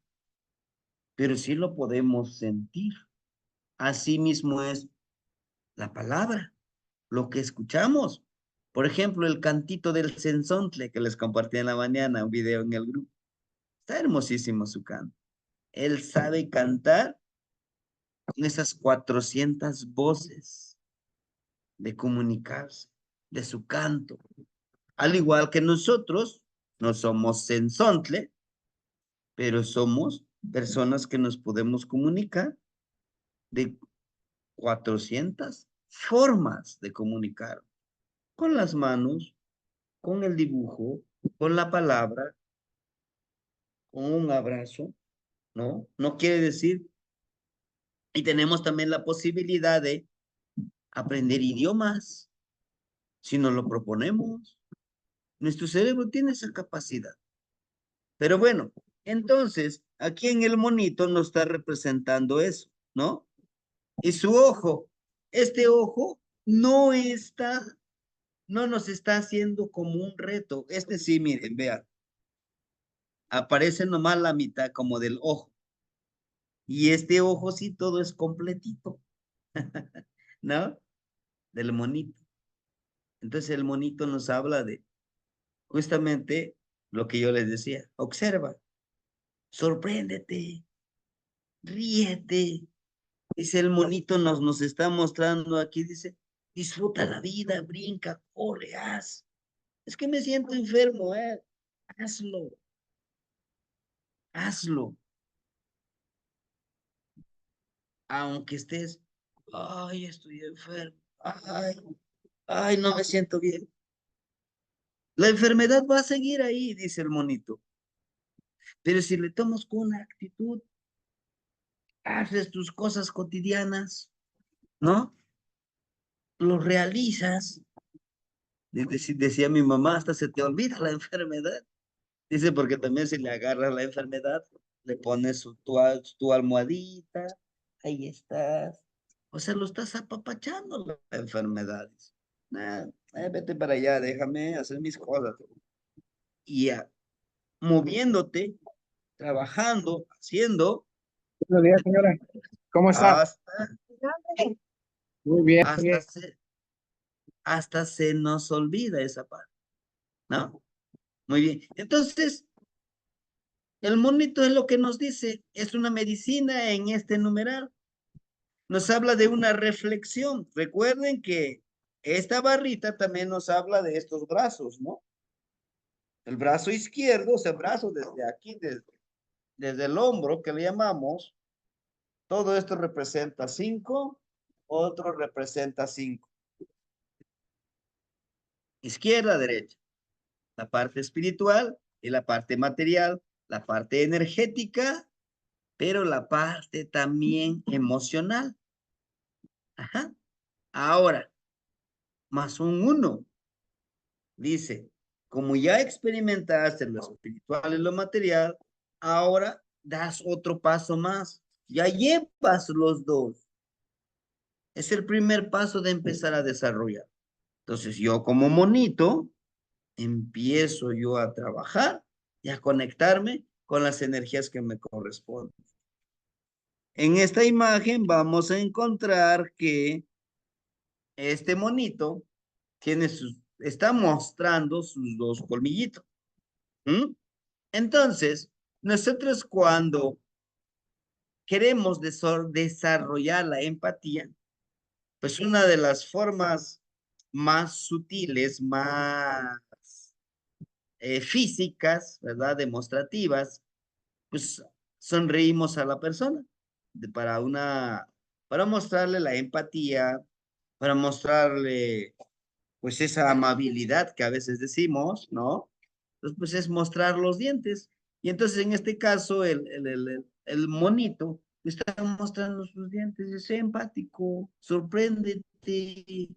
pero sí lo podemos sentir. Así mismo es la palabra, lo que escuchamos. Por ejemplo, el cantito del sensontle que les compartí en la mañana, un video en el grupo. Está hermosísimo su canto. Él sabe cantar con esas 400 voces de comunicarse, de su canto. Al igual que nosotros, no somos sensontle, pero somos personas que nos podemos comunicar de 400 formas de comunicar, con las manos, con el dibujo, con la palabra, con un abrazo, ¿no? No quiere decir, y tenemos también la posibilidad de aprender idiomas, si nos lo proponemos. Nuestro cerebro tiene esa capacidad. Pero bueno, entonces, aquí en el monito nos está representando eso, ¿no? Y su ojo, este ojo no está, no nos está haciendo como un reto. Este sí, miren, vean, aparece nomás la mitad como del ojo. Y este ojo sí todo es completito, ¿no? Del monito. Entonces el monito nos habla de justamente lo que yo les decía. Observa, sorpréndete, ríete. Dice el monito, nos está mostrando aquí, dice, disfruta la vida, brinca, corre, haz. Es que me siento enfermo, hazlo, hazlo. Aunque estés, ay, estoy enfermo, ay, ay, no me siento bien. La enfermedad va a seguir ahí, dice el monito. Pero si le tomas con una actitud, haces tus cosas cotidianas, ¿no? Lo realizas. Decía mi mamá, hasta se te olvida la enfermedad. Dice, porque también si le agarras la enfermedad, le pones tu almohadita, ahí estás. O sea, lo estás apapachando la enfermedad. Nah, vete para allá, déjame hacer mis cosas. Y ya, moviéndote, trabajando, haciendo, Buenos días, señora. ¿Cómo está? hasta, Muy bien, muy hasta bien. se, hasta se nos olvida esa parte, ¿no? Muy bien. Entonces, el monito es lo que nos dice, es una medicina en este numeral. Nos habla de una reflexión. Recuerden que esta barrita también nos habla de estos brazos, ¿no? El brazo izquierdo, o sea, el brazo desde aquí, desde el hombro que le llamamos, todo esto representa 5, otro representa 5. Izquierda, derecha. La parte espiritual y la parte material, la parte energética, pero la parte también emocional. Ajá. Ahora, más un 1. Dice, como ya experimentaste lo espiritual y lo material, ahora das otro paso más. Ya llevas los dos. Es el primer paso de empezar a desarrollar. Entonces yo como monito empiezo yo a trabajar y a conectarme con las energías que me corresponden. En esta imagen vamos a encontrar que este monito está mostrando sus dos colmillitos. ¿Mm? Entonces, nosotros cuando queremos desarrollar la empatía, pues una de las formas más sutiles, más físicas, ¿verdad? Demostrativas, pues sonreímos a la persona para mostrarle la empatía, para mostrarle pues esa amabilidad que a veces decimos, ¿no? Entonces, pues es mostrar los dientes. Y entonces en este caso el monito está mostrando sus dientes, es empático, sorpréndete,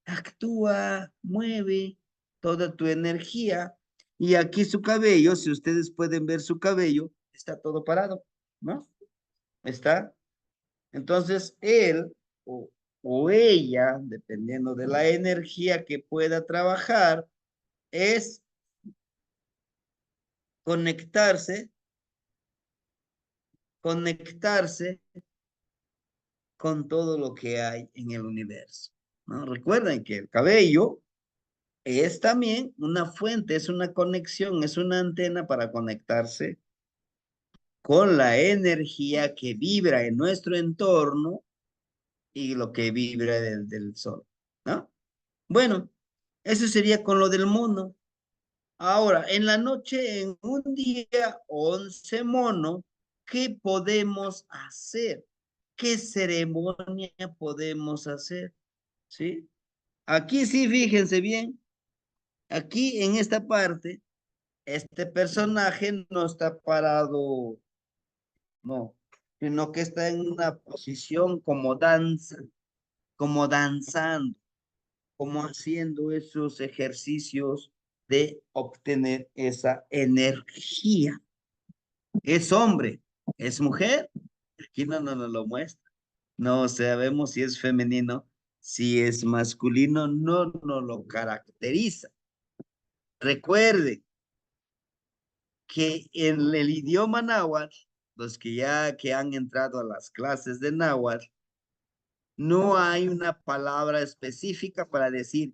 actúa, mueve toda tu energía. Y aquí su cabello, si ustedes pueden ver su cabello, está todo parado, ¿no? Está. Entonces, él o ella, dependiendo de la energía que pueda trabajar, es conectarse, conectarse con todo lo que hay en el universo, ¿no? Recuerden que el cabello es también una fuente, es una conexión, es una antena para conectarse con la energía que vibra en nuestro entorno y lo que vibra del sol, ¿no? Bueno, eso sería con lo del mono. Ahora, en la noche, en un día, 11 mono, ¿qué podemos hacer? ¿Qué ceremonia podemos hacer? ¿Sí? Aquí sí, fíjense bien, aquí en esta parte, este personaje no está parado, no, sino que está en una posición como danza, como danzando, como haciendo esos ejercicios de obtener esa energía. ¿Es hombre? ¿Es mujer? Aquí no nos lo muestra. No sabemos si es femenino, si es masculino, no nos lo caracteriza. Recuerde que en el idioma náhuatl, los que ya que han entrado a las clases de náhuatl, no hay una palabra específica para decir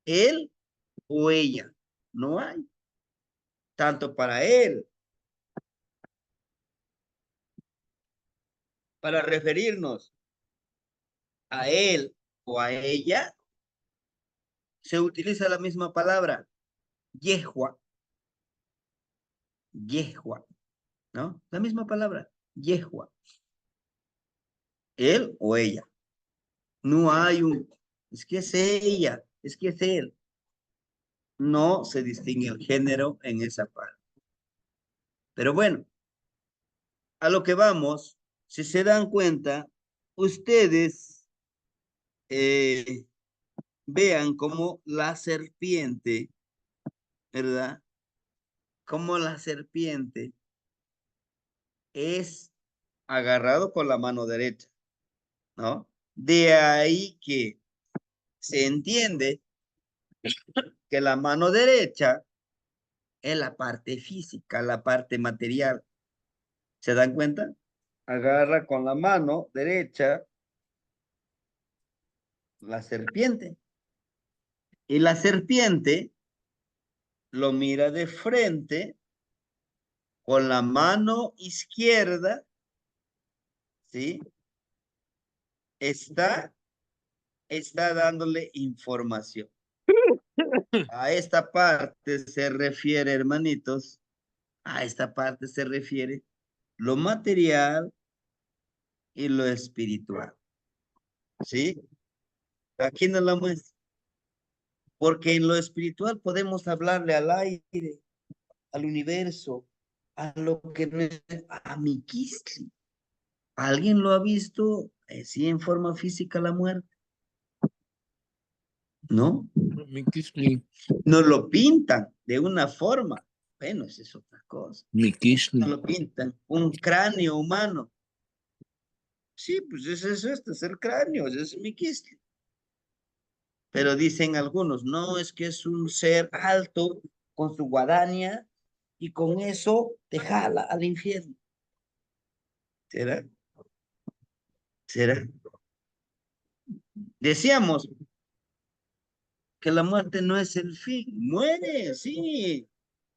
él o ella. No hay. Tanto para él, para referirnos a él o a ella, se utiliza la misma palabra, yehua, yehua, ¿no? La misma palabra, yehua, él o ella. No hay es que es ella, es que es él. No se distingue el género en esa parte. Pero bueno, a lo que vamos, si se dan cuenta, ustedes vean cómo la serpiente, ¿verdad? Cómo la serpiente es agarrado con la mano derecha, ¿no? De ahí que se entiende que la mano derecha es la parte física, la parte material. ¿Se dan cuenta? Agarra con la mano derecha la serpiente. Y la serpiente lo mira de frente con la mano izquierda, ¿sí? Está dándole información. A esta parte se refiere, hermanitos, a esta parte se refiere lo material y lo espiritual, ¿sí? Aquí nos lo muestra. Porque en lo espiritual podemos hablarle al aire, al universo, a lo que no es, a Miquistli. ¿Alguien lo ha visto sí en forma física la muerte? ¿No? Miquistli. Nos lo pintan de una forma. Bueno, esa es otra cosa. Miquistli. Nos lo pintan un cráneo humano. Sí, pues este es el cráneo, ese es Miquistli. Pero dicen algunos, no, es que es un ser alto con su guadaña y con eso te jala al infierno. ¿Será? ¿Será? Decíamos que la muerte no es el fin. Muere, sí.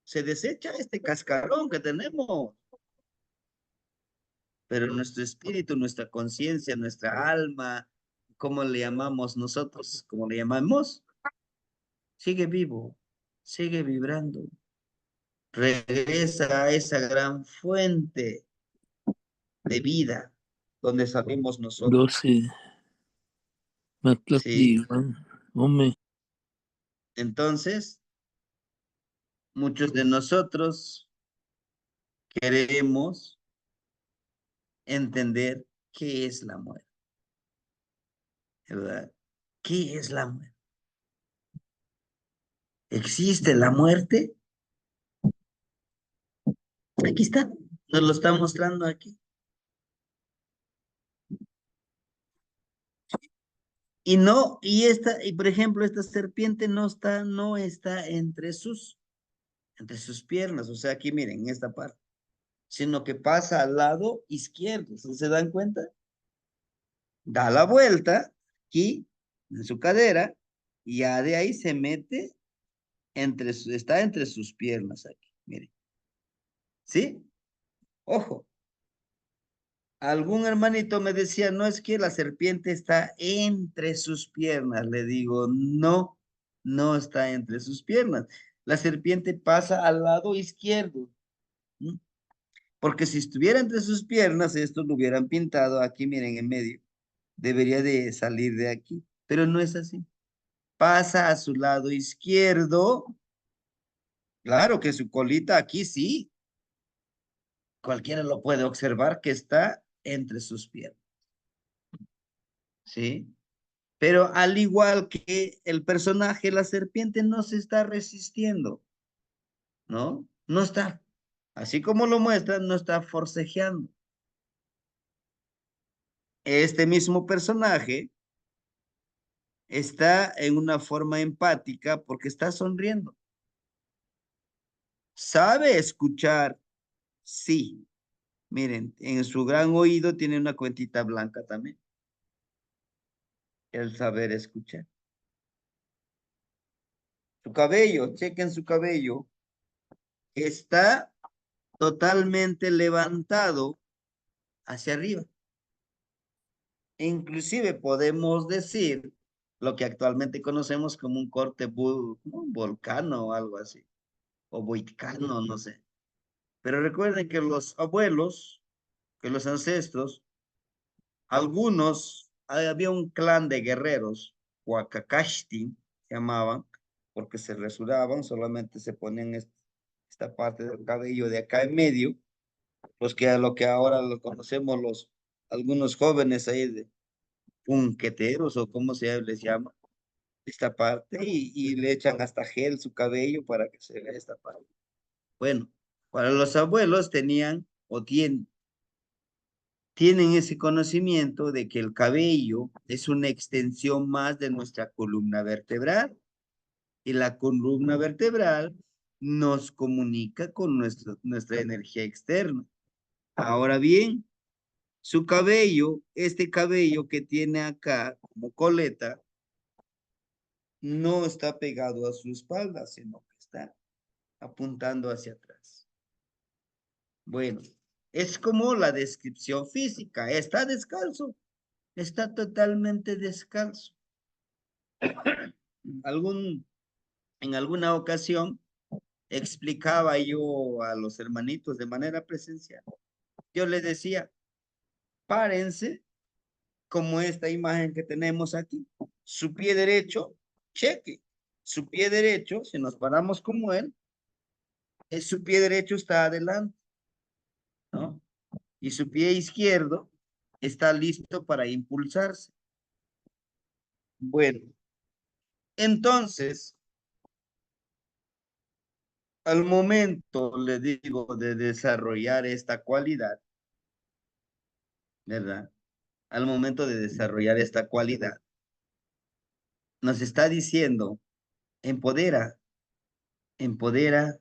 Se desecha este cascarón que tenemos. Pero nuestro espíritu, nuestra conciencia, nuestra alma, ¿cómo le llamamos nosotros? ¿Cómo le llamamos? Sigue vivo, sigue vibrando. Regresa a esa gran fuente de vida donde salimos nosotros. 12. ¿Sí? Hombre. Entonces, muchos de nosotros queremos entender qué es la muerte, ¿verdad? ¿Qué es la muerte? ¿Existe la muerte? Aquí está, nos lo está mostrando aquí. Y no, y por ejemplo, esta serpiente no está entre sus piernas, o sea, aquí miren, en esta parte, sino que pasa al lado izquierdo, ¿sí se dan cuenta? Da la vuelta aquí, en su cadera, y ya de ahí se mete está entre sus piernas aquí, miren. ¿Sí? Ojo. Algún hermanito me decía, no es que la serpiente está entre sus piernas. Le digo, no, no está entre sus piernas. La serpiente pasa al lado izquierdo. ¿M? Porque si estuviera entre sus piernas, esto lo hubieran pintado aquí, miren, en medio. Debería de salir de aquí, pero no es así. Pasa a su lado izquierdo. Claro que su colita aquí sí. Cualquiera lo puede observar que está entre sus piernas. ¿Sí? Pero al igual que el personaje, la serpiente no se está resistiendo, ¿no? No está, así como lo muestra, no está forcejeando. Este mismo personaje está en una forma empática porque está sonriendo. Sabe escuchar, sí. Miren, en su gran oído tiene una cuentita blanca también. El saber escuchar. Su cabello, chequen su cabello, está totalmente levantado hacia arriba. Inclusive podemos decir lo que actualmente conocemos como un corte volcano o algo así, o volcano, no sé. Pero recuerden que los abuelos, que los ancestros, algunos, había un clan de guerreros, Huacacashti, se llamaban, porque se resuraban, solamente se ponían esta parte del cabello de acá en medio, pues que a lo que ahora lo conocemos algunos jóvenes ahí de punqueteros o como se les llama, esta parte y le echan hasta gel su cabello para que se vea esta parte. Bueno, para los abuelos tienen ese conocimiento de que el cabello es una extensión más de nuestra columna vertebral y la columna vertebral nos comunica con nuestra energía externa. Ahora bien, su cabello, este cabello que tiene acá como coleta, no está pegado a su espalda, sino que está apuntando hacia atrás. Bueno, es como la descripción física. Está descalzo, está totalmente descalzo. Algún, en alguna ocasión explicaba yo a los hermanitos de manera presencial. Yo les decía, párense como esta imagen que tenemos aquí. Su pie derecho, cheque. Su pie derecho, si nos paramos como él, su pie derecho está adelante, ¿no? Y su pie izquierdo está listo para impulsarse. Bueno, entonces, al momento, le digo, de desarrollar esta cualidad, ¿verdad? Al momento de desarrollar esta cualidad, nos está diciendo, empodera, empodera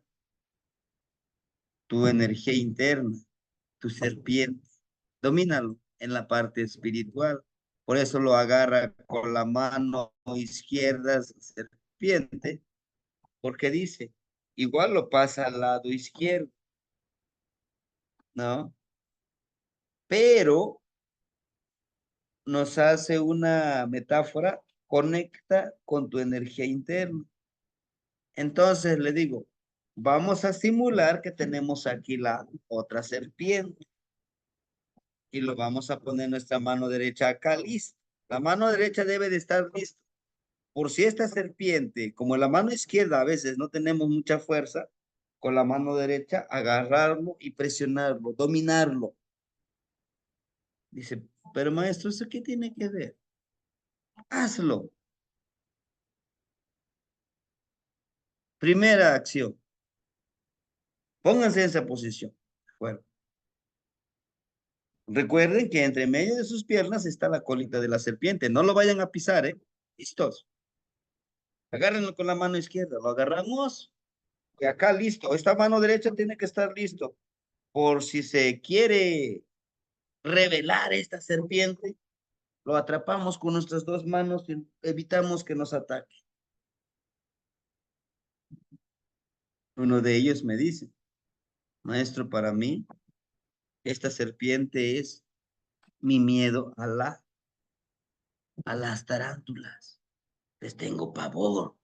tu energía interna, tu serpiente, domínalo en la parte espiritual. Por eso lo agarra con la mano izquierda, serpiente, porque dice, igual lo pasa al lado izquierdo, ¿no? Pero nos hace una metáfora, conecta con tu energía interna. Entonces le digo, vamos a simular que tenemos aquí la otra serpiente y lo vamos a poner nuestra mano derecha acá, listo. La mano derecha debe de estar lista. Por si esta serpiente, como la mano izquierda a veces no tenemos mucha fuerza, con la mano derecha agarrarlo y presionarlo, dominarlo. Dice, pero maestro, ¿eso qué tiene que ver? Hazlo. Primera acción. Pónganse en esa posición. Bueno, recuerden que entre medio de sus piernas está la colita de la serpiente. No lo vayan a pisar, ¿eh? Listos. Agárrenlo con la mano izquierda. Lo agarramos. Y acá listo. Esta mano derecha tiene que estar listo. Por si se quiere revelar esta serpiente, lo atrapamos con nuestras dos manos y evitamos que nos ataque. Uno de ellos me dice, maestro, para mí, esta serpiente es mi miedo a las tarántulas. Les tengo pavor.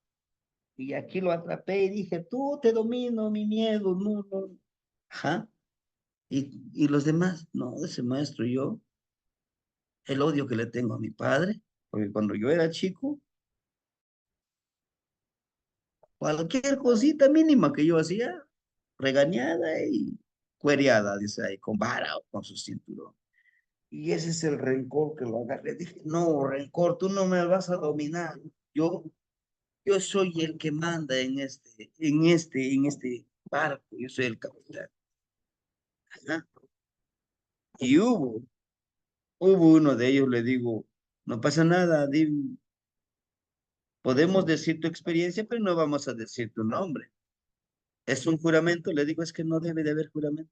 Y aquí lo atrapé y dije, tú te domino, mi miedo, no, no. Ajá. Y los demás, no, ese maestro, yo, el odio que le tengo a mi padre, porque cuando yo era chico, cualquier cosita mínima que yo hacía, regañada y cuereada, dice ahí, con vara o con su cinturón. Y ese es el rencor que lo agarré. Dije, no, rencor, tú no me vas a dominar. Yo soy el que manda en este barco. Yo soy el capitán. Ajá. Y hubo uno de ellos, le digo, no pasa nada, podemos decir tu experiencia, pero no vamos a decir tu nombre. Es un juramento, le digo, es que no debe de haber juramento.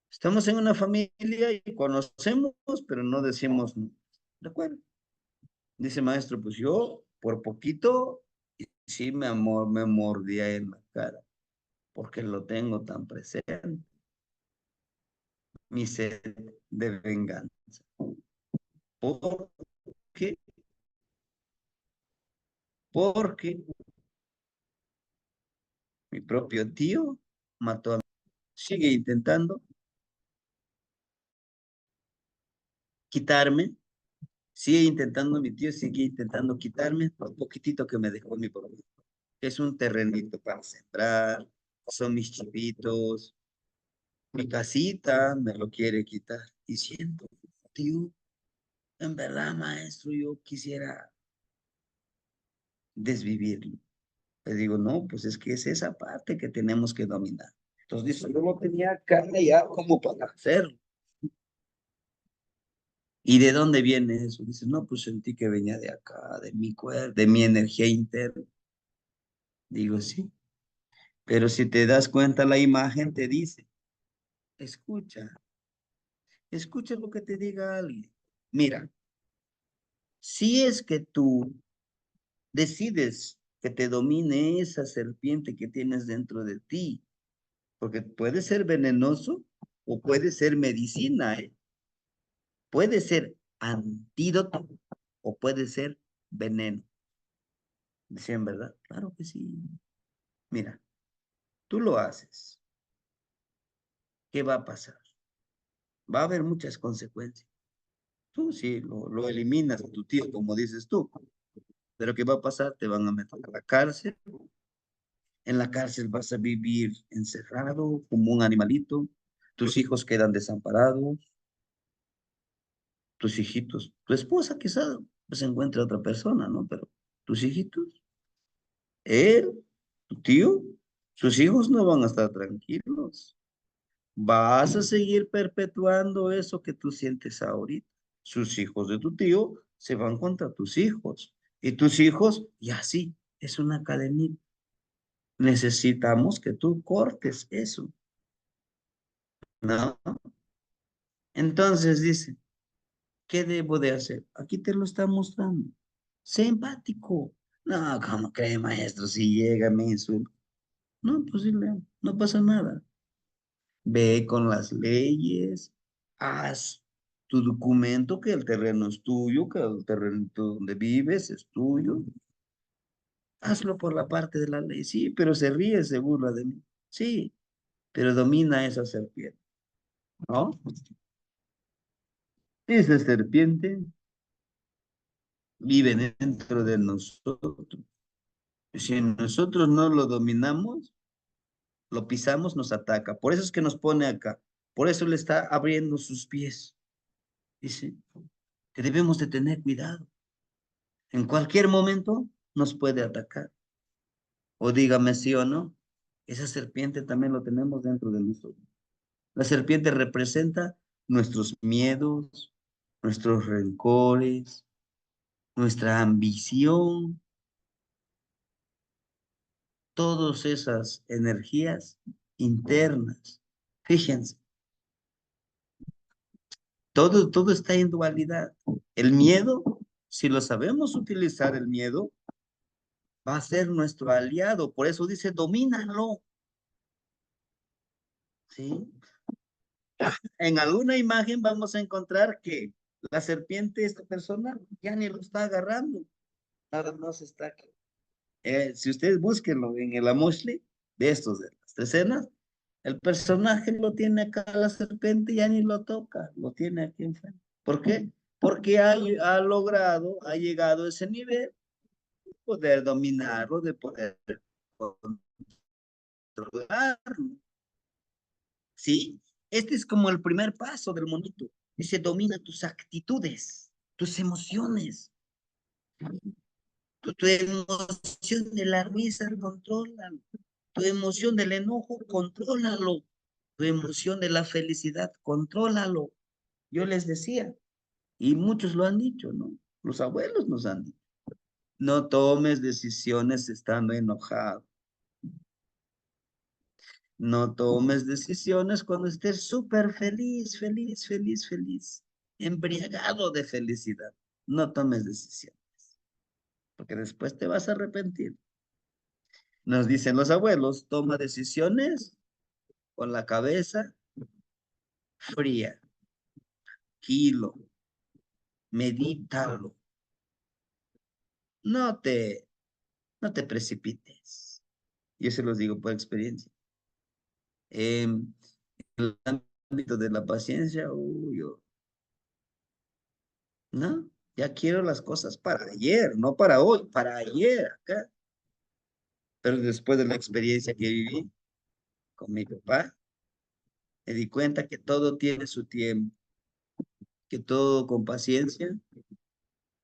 Estamos en una familia y conocemos, pero no decimos, ¿de acuerdo? Dice maestro, pues yo por poquito sí me mordía en la cara, porque lo tengo tan presente, mi sed de venganza. ¿Por qué? Porque mi propio tío mató a mi. Sigue intentando quitarme, sigue intentando, mi tío sigue intentando quitarme lo poquitito que me dejó mi papá. Es un terrenito para sembrar, son mis chivitos, mi casita me lo quiere quitar. Y siento, tío, en verdad, maestro, yo quisiera desvivirlo. Le digo, no, pues es que es esa parte que tenemos que dominar. Entonces dice, yo no tenía carne ya como para hacerlo. ¿Y de dónde viene eso? Dice, no, pues sentí que venía de acá, de mi cuerpo, de mi energía interna. Digo, sí, pero si te das cuenta, la imagen te dice, escucha, escucha lo que te diga alguien. Mira, si es que tú decides que te domine esa serpiente que tienes dentro de ti, porque puede ser venenoso o puede ser medicina, ¿eh? Puede ser antídoto o puede ser veneno. Decían, ¿verdad? Claro que sí. Mira, tú lo haces. ¿Qué va a pasar? Va a haber muchas consecuencias. Tú sí lo eliminas a tu tío, como dices tú. Pero ¿qué va a pasar? Te van a meter a la cárcel. En la cárcel vas a vivir encerrado como un animalito. Tus hijos quedan desamparados. Tus hijitos, tu esposa quizás pues encuentre otra persona, ¿no? Pero tus hijitos, él, tu tío, sus hijos no van a estar tranquilos. Vas a seguir perpetuando eso que tú sientes ahorita. Sus hijos de tu tío se van contra tus hijos. Y tus hijos, y así, es una cadenita. Necesitamos que tú cortes eso, ¿no? Entonces dice, ¿qué debo de hacer? Aquí te lo está mostrando. Sé empático. No, ¿cómo cree, maestro? Si llega, me insulta. No, pues sí, no pasa nada. Ve con las leyes, haz tu documento que el terreno es tuyo, que el terreno donde vives es tuyo. Hazlo por la parte de la ley. Sí, pero se ríe, se burla de mí. Sí, pero domina esa serpiente, ¿no? Esa serpiente vive dentro de nosotros. Si nosotros no lo dominamos, lo pisamos, nos ataca. Por eso es que nos pone acá. Por eso le está abriendo sus pies. Dice que debemos de tener cuidado. En cualquier momento nos puede atacar. O dígame sí o no. Esa serpiente también lo tenemos dentro de nosotros. La serpiente representa nuestros miedos, nuestros rencores, nuestra ambición, todas esas energías internas. Fíjense, todo está en dualidad. El miedo, si lo sabemos utilizar, el miedo va a ser nuestro aliado. Por eso dice, domínalo. ¿Sí? En alguna imagen vamos a encontrar que la serpiente, esta persona, ya ni lo está agarrando. Nada más está aquí. Si ustedes búsquenlo en el Amoshli, de las tres escenas, el personaje lo tiene acá, la serpiente ya ni lo toca, lo tiene aquí enfrente. ¿Por qué? Porque ha logrado, ha llegado a ese nivel de poder dominarlo, de poder controlarlo. ¿Sí? Este es como el primer paso del monito. Dice, domina tus actitudes, tus emociones. Tu emoción de la risa, contrólalo. Tu emoción del enojo, contrólalo. Tu emoción de la felicidad, contrólalo. Yo les decía, y muchos lo han dicho, ¿no? Los abuelos nos han dicho. No tomes decisiones estando enojado. No tomes decisiones cuando estés súper feliz, feliz, feliz, feliz. Embriagado de felicidad. No tomes decisiones, porque después te vas a arrepentir. Nos dicen los abuelos, toma decisiones con la cabeza fría, tranquilo, medítalo. No te, no te precipites. Yo se los digo por experiencia. En el ámbito de la paciencia, yo, no, ya quiero las cosas para ayer, no para hoy, para ayer, acá. Pero después de la experiencia que viví con mi papá, me di cuenta que todo tiene su tiempo, que todo con paciencia.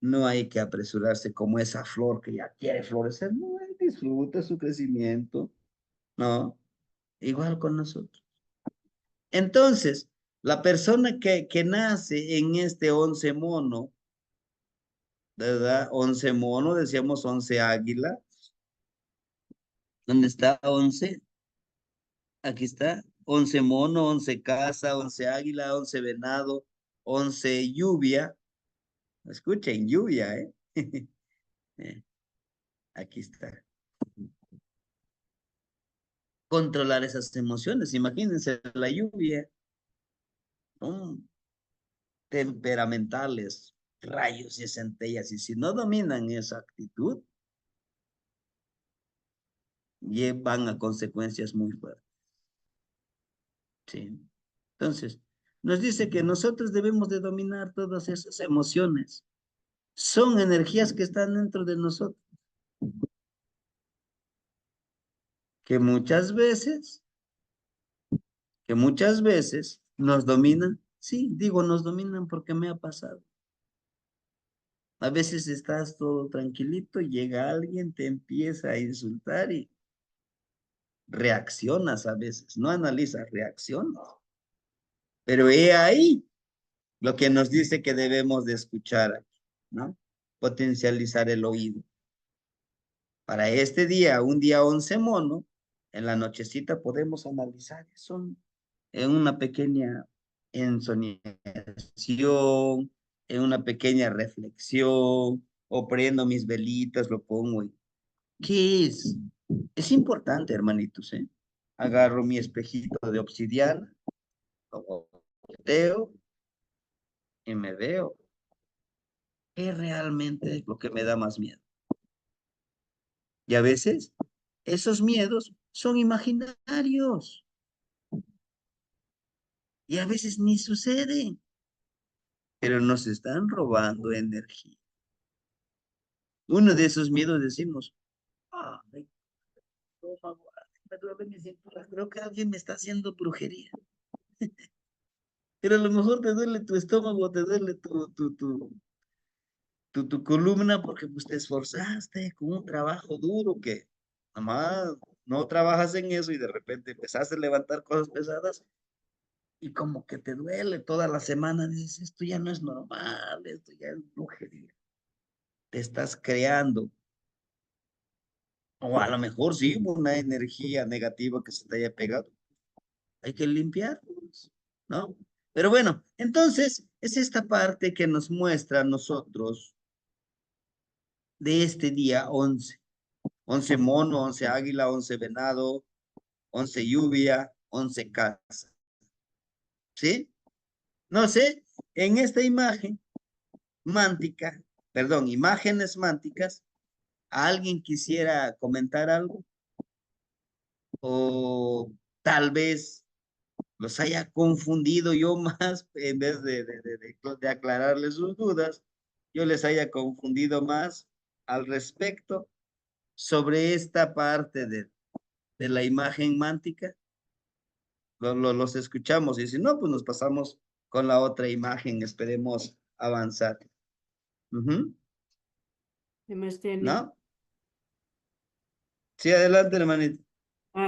No hay que apresurarse como esa flor que ya quiere florecer. No, disfruta su crecimiento. No, igual con nosotros. Entonces, la persona que nace en este 11 mono, ¿verdad? 11 mono, decíamos 11 águila. ¿Dónde está 11? Aquí está. 11 mono, 11 casa, 11 águila, 11 venado, 11 lluvia. Escuchen, lluvia, ¿eh? Aquí está. Controlar esas emociones. Imagínense la lluvia, ¿no? Temperamentales, rayos y centellas. Y si no dominan esa actitud, llevan a consecuencias muy fuertes. ¿Sí? Entonces, nos dice que nosotros debemos de dominar todas esas emociones. Son energías que están dentro de nosotros, que muchas veces, que muchas veces nos dominan. Sí, digo, nos dominan porque me ha pasado. A veces estás todo tranquilito, llega alguien, te empieza a insultar y reaccionas a veces, no analizas, reaccionas. Pero he ahí lo que nos dice que debemos de escuchar aquí, ¿no? Potencializar el oído. Para este día, un día 11 mono, en la nochecita podemos analizar eso en una pequeña ensonización, en una pequeña reflexión, o prendo mis velitas, lo pongo. ¿Qué es? Es importante, hermanitos, ¿eh? Agarro mi espejito de obsidiana, lo volteo y me veo. ¿Qué realmente es lo que me da más miedo? Y a veces esos miedos son imaginarios y a veces ni suceden, pero nos están robando energía. Uno de esos miedos decimos, ay, me duele mi cintura, creo que alguien me está haciendo brujería. Pero a lo mejor te duele tu estómago, te duele tu columna porque pues, te esforzaste con un trabajo duro que nomás no trabajas en eso y de repente empezaste a levantar cosas pesadas y como que te duele toda la semana, dices, esto ya no es normal, esto ya es brujería. Te estás creando. O a lo mejor sí hubo una energía negativa que se te haya pegado. Hay que limpiar, ¿no? Pero bueno, entonces es esta parte que nos muestra a nosotros de este día 11. 11 mono, 11 águila, 11 venado, 11 lluvia, 11 casa. ¿Sí? No sé, en esta imagen mántica, perdón, imágenes mánticas, ¿alguien quisiera comentar algo? O tal vez los haya confundido yo más, en vez de aclararles sus dudas, yo les haya confundido más al respecto sobre esta parte de la imagen mántica. Los escuchamos y si no, pues nos pasamos con la otra imagen, esperemos avanzar. Ujú. Demasiado. ¿No? Sí, adelante, hermanito.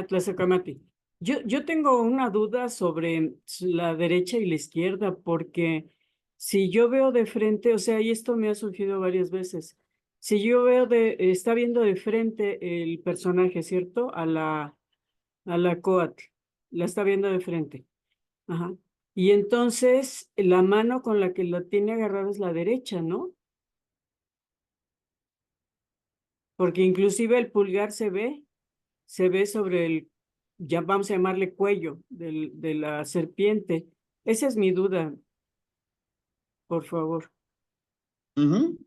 Tlazacamati. Yo tengo una duda sobre la derecha y la izquierda, porque si yo veo de frente, o sea, y esto me ha surgido varias veces, si yo veo está viendo de frente el personaje, ¿cierto? A la Coatl, la está viendo de frente. Ajá. Y entonces la mano con la que la tiene agarrada es la derecha, ¿no? Porque inclusive el pulgar se ve sobre ya vamos a llamarle cuello de la serpiente. Esa es mi duda, por favor. Ujú.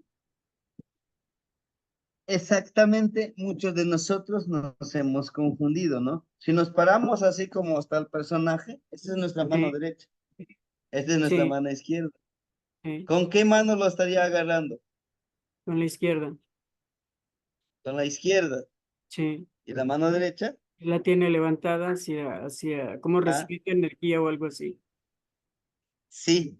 Exactamente, muchos de nosotros nos hemos confundido, ¿no? Si nos paramos así como está el personaje, esta es nuestra mano Sí, derecha, esta es nuestra sí, mano izquierda. sí, ¿Con qué mano lo estaría agarrando? con la izquierda, Con la izquierda. sí. ¿Y la mano derecha? La tiene levantada como Ah, recibir energía o algo así. sí,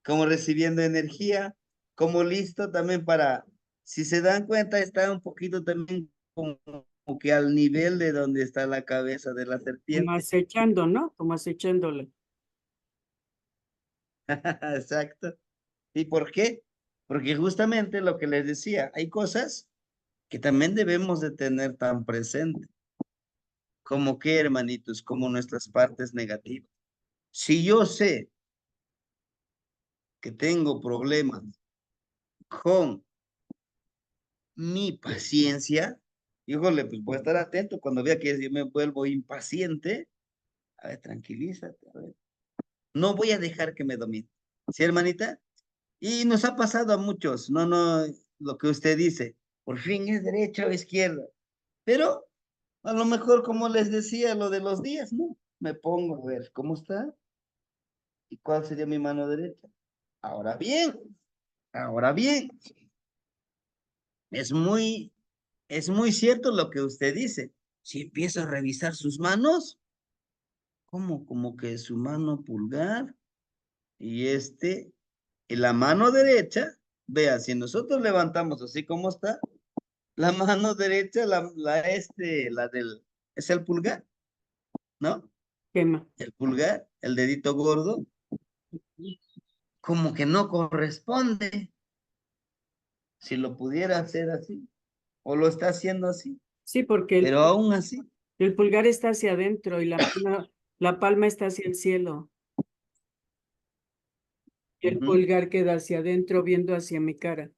como recibiendo energía, como listo también para, si se dan cuenta, está un poquito también como que al nivel de donde está la cabeza de la Como serpiente. acechando, ¿no? Como acechándola. Exacto. ¿Y por qué? Porque justamente lo que les decía, hay cosas que también debemos de tener tan presente, como que, hermanitos, como nuestras partes negativas. Si yo sé que tengo problemas con mi paciencia, híjole, pues voy a estar atento cuando vea que yo me vuelvo impaciente. A ver, tranquilízate, a ver. No voy a dejar que me domine. ¿Sí, hermanita? Y nos ha pasado a muchos, no, lo que usted dice, por fin es derecha o izquierda. Pero a lo mejor, como les decía, lo de los días, ¿no? Me pongo a ver cómo está y cuál sería mi mano derecha. Ahora bien, ahora bien, es muy, es muy cierto lo que usted dice. Si empiezo a revisar sus manos, ¿cómo? Como que su mano pulgar y y la mano derecha, vea, si nosotros levantamos así como está, la mano derecha, es el pulgar, ¿no? Quema. El pulgar, el dedito gordo, como que no corresponde. Si lo pudiera hacer así, o lo está haciendo así, Sí, porque pero aún así. el pulgar está hacia adentro y la palma está hacia el cielo. Y el Ujú, pulgar queda hacia adentro viendo hacia mi cara.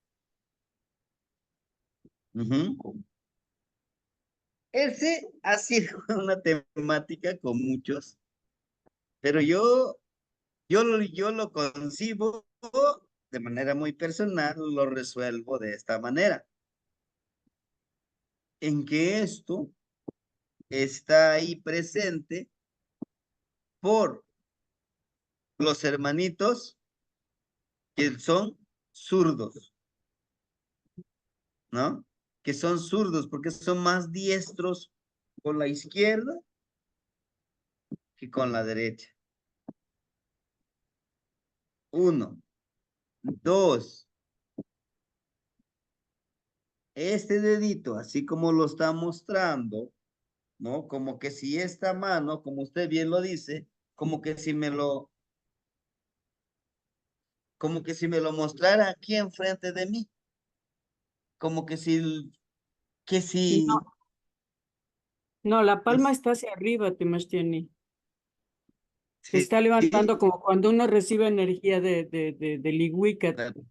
ujú. Ese ha sido una temática con muchos, pero yo lo concibo de manera muy personal, lo resuelvo de esta manera, en que esto está ahí presente por los hermanitos que son zurdos, ¿no? Que son zurdos porque son más diestros con la izquierda que con la derecha. Uno, dos, este dedito, así como lo está mostrando, ¿no? Como que si esta mano, como usted bien lo dice, como que si me lo, como que si me lo mostrara aquí enfrente de mí, como que si, No, no, la que palma si- está hacia arriba, Tiene. Se sí, está levantando sí, como cuando uno recibe energía del Iwikat. claro.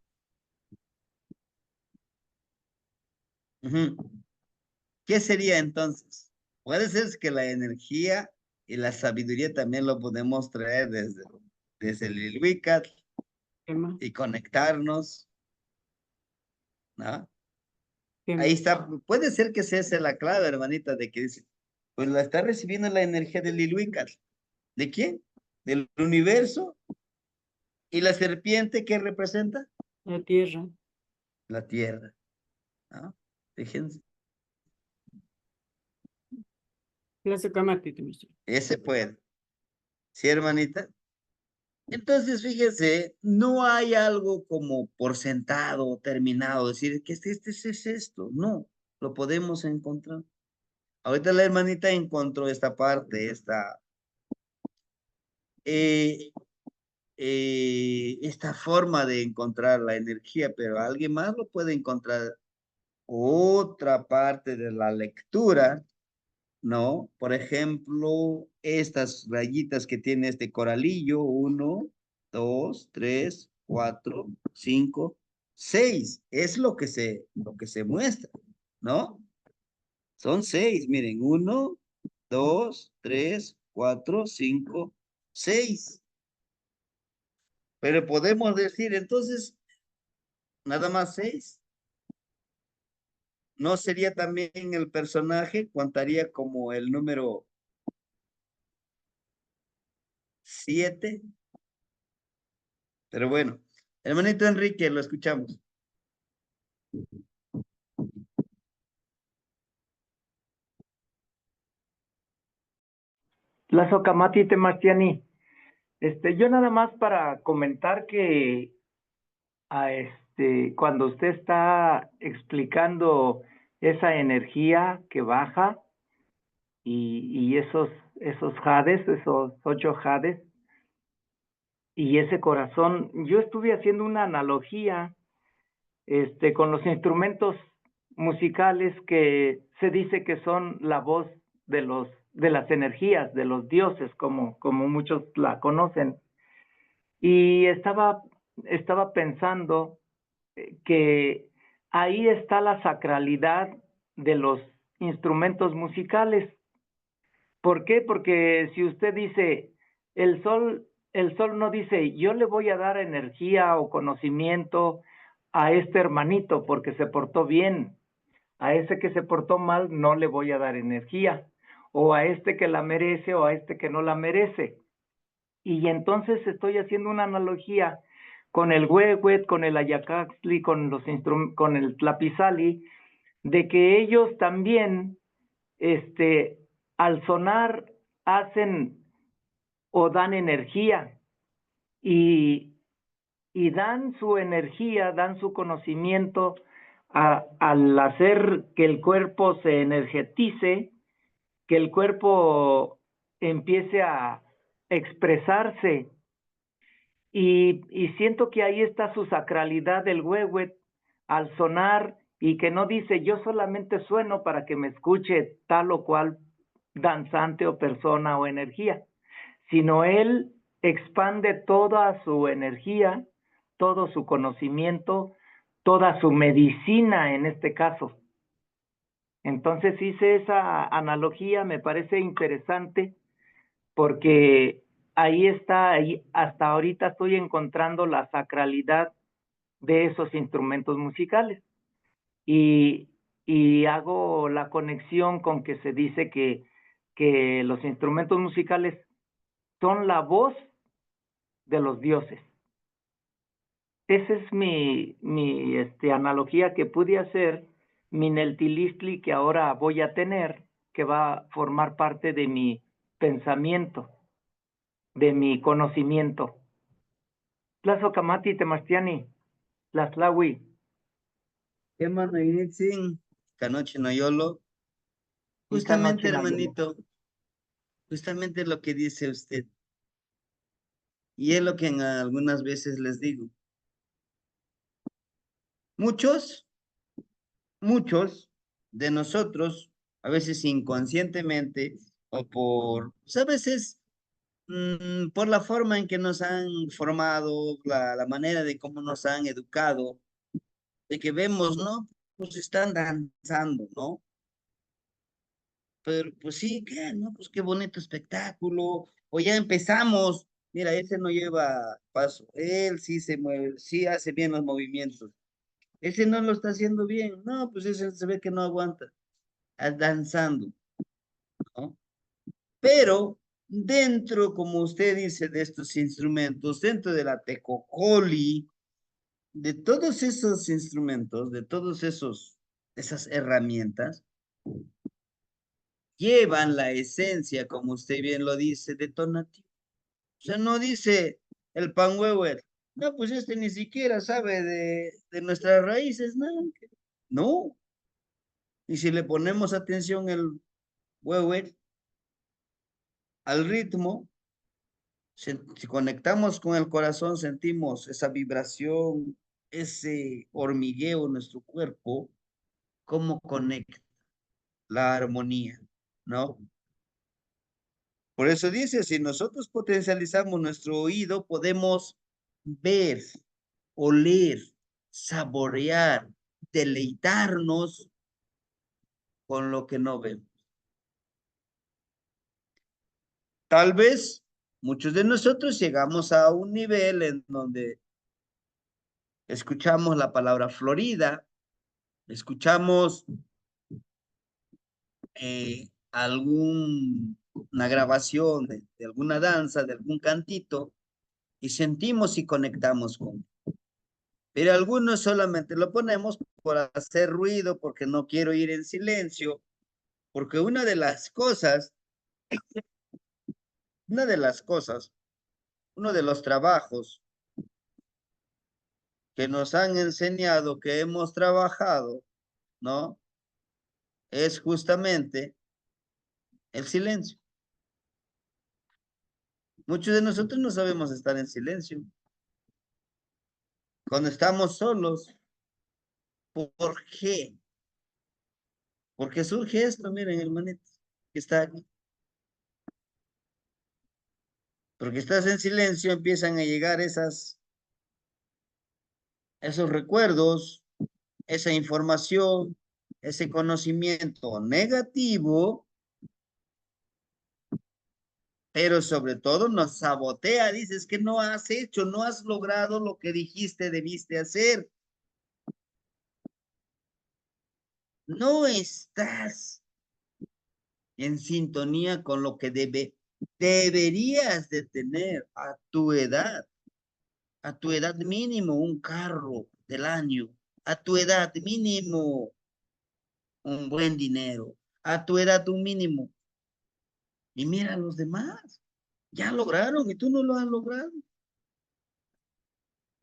Ujú. ¿Qué sería entonces? Puede ser que la energía y la sabiduría también lo podemos traer desde el Ilwicat Tema, y conectarnos, ¿no? Ahí tema. está, puede ser que sea esa la clave, hermanita, de que dice, pues la está recibiendo la energía del Ilwicat. ¿De quién? Del universo. ¿Y la serpiente qué representa? La tierra. La tierra, ¿no? Fíjense, Clase Kamati, ese puede. ¿Sí, hermanita? Entonces, fíjese, no hay algo como por sentado, terminado, decir que este es esto. No, lo podemos encontrar. Ahorita la hermanita encontró esta parte, eh, esta forma de encontrar la energía, pero alguien más lo puede encontrar otra parte de la lectura, ¿no? Por ejemplo, estas rayitas que tiene este coralillo, 1, 2, 3, 4, 5, 6, es lo que se muestra, ¿no? Son 6, miren, 1, 2, 3, 4, 5, 6. Pero podemos decir, entonces, nada más 6. ¿No sería también el personaje? Contaría como el número 7. Pero bueno, hermanito Enrique, lo escuchamos. Lazo Kamati Temastiani. Yo nada más para comentar que cuando usted está explicando esa energía que baja y esos jades, esos 8 jades, y ese corazón, yo estuve haciendo una analogía con los instrumentos musicales que se dice que son la voz de las energías, de los dioses, como muchos la conocen. Y estaba pensando que ahí está la sacralidad de los instrumentos musicales. ¿Por qué? Porque si usted dice, el sol no dice, yo le voy a dar energía o conocimiento a este hermanito porque se portó bien. A ese que se portó mal no le voy a dar energía. O a este que la merece o a este que no la merece. Y entonces estoy haciendo una analogía con el huehuet, con el ayacaxtli, con el tlapizali, de que ellos también, al sonar, hacen o dan energía y, dan su energía, dan su conocimiento al hacer que el cuerpo se energetice, que el cuerpo empiece a expresarse. Y siento que ahí está su sacralidad del huehuet al sonar y que no dice yo solamente sueno para que me escuche tal o cual danzante o persona o energía, sino él expande toda su energía, todo su conocimiento, toda su medicina en este caso. Entonces hice esa analogía, me parece interesante porque ahí está, hasta ahorita estoy encontrando la sacralidad de esos instrumentos musicales. Y hago la conexión con que se dice que los instrumentos musicales son la voz de los dioses. Esa es mi analogía que pude hacer, mi Neltilistli que ahora voy a tener, que va a formar parte de mi pensamiento, de mi conocimiento. Plazo Kamati Temastiani, Tlaxlawi. ¿Qué mano Initzin? Canoche Noyolo. Ika Justamente, noche no. hermanito, justamente lo que dice usted. Y es lo que en algunas veces les digo. Muchos de nosotros, a veces inconscientemente o por, pues a veces por la forma en que nos han formado, la manera de cómo nos han educado, de que vemos, ¿no? Pues están danzando, ¿no? Pero pues sí, ¿qué? ¿No? Pues qué bonito espectáculo. O ya empezamos. Mira, ese no lleva paso. Él sí se mueve, sí hace bien los movimientos. Ese no lo está haciendo bien. No, pues ese se ve que no aguanta. Danzando, ¿no? Pero dentro, como usted dice, de estos instrumentos, dentro de la tecocoli, de todos esos instrumentos, de todos esas herramientas, llevan la esencia, como usted bien lo dice, de Tonatiuh. O sea, no dice el Panwewer, no, pues este ni siquiera sabe de nuestras raíces, no. No. Y si le ponemos atención el Wewer al ritmo, si conectamos con el corazón, sentimos esa vibración, ese hormigueo en nuestro cuerpo, cómo conecta la armonía, ¿no? Por eso dice, si nosotros potencializamos nuestro oído, podemos ver, oler, saborear, deleitarnos con lo que no vemos. Tal vez muchos de nosotros llegamos a un nivel en donde escuchamos la palabra Florida, escuchamos alguna grabación de alguna danza, de algún cantito, y sentimos y conectamos con. Pero algunos solamente lo ponemos por hacer ruido, porque no quiero ir en silencio, porque una de las cosas, uno de los trabajos que nos han enseñado, que hemos trabajado, ¿no? Es justamente el silencio. Muchos de nosotros no sabemos estar en silencio. Cuando estamos solos, ¿por qué? Porque surge esto, miren, hermanito, que está aquí. Porque estás en silencio, empiezan a llegar esos recuerdos, esa información, ese conocimiento negativo, pero sobre todo nos sabotea, dices que no has hecho, no has logrado lo que dijiste debiste hacer. No estás en sintonía con lo que deberías de tener a tu edad mínimo un carro del año, a tu edad mínimo un buen dinero, a tu edad un mínimo. Y mira a los demás, ya lograron y tú no lo has logrado.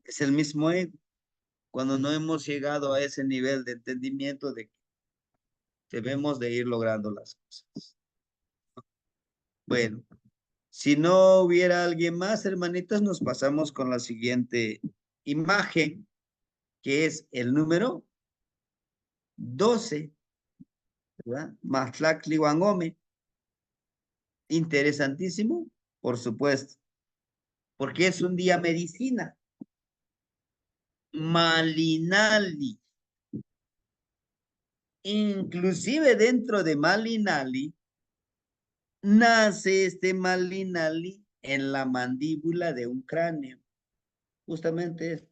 Es el mismo ego, cuando no hemos llegado a ese nivel de entendimiento de que debemos de ir logrando las cosas. Bueno, si no hubiera alguien más, hermanitos, nos pasamos con la siguiente imagen, que es el número 12, ¿verdad? Matlactli Wangome. Interesantísimo, por supuesto, porque es un día medicina. Malinali. Inclusive dentro de Malinali, nace este Malinali en la mandíbula de un cráneo. Justamente esto.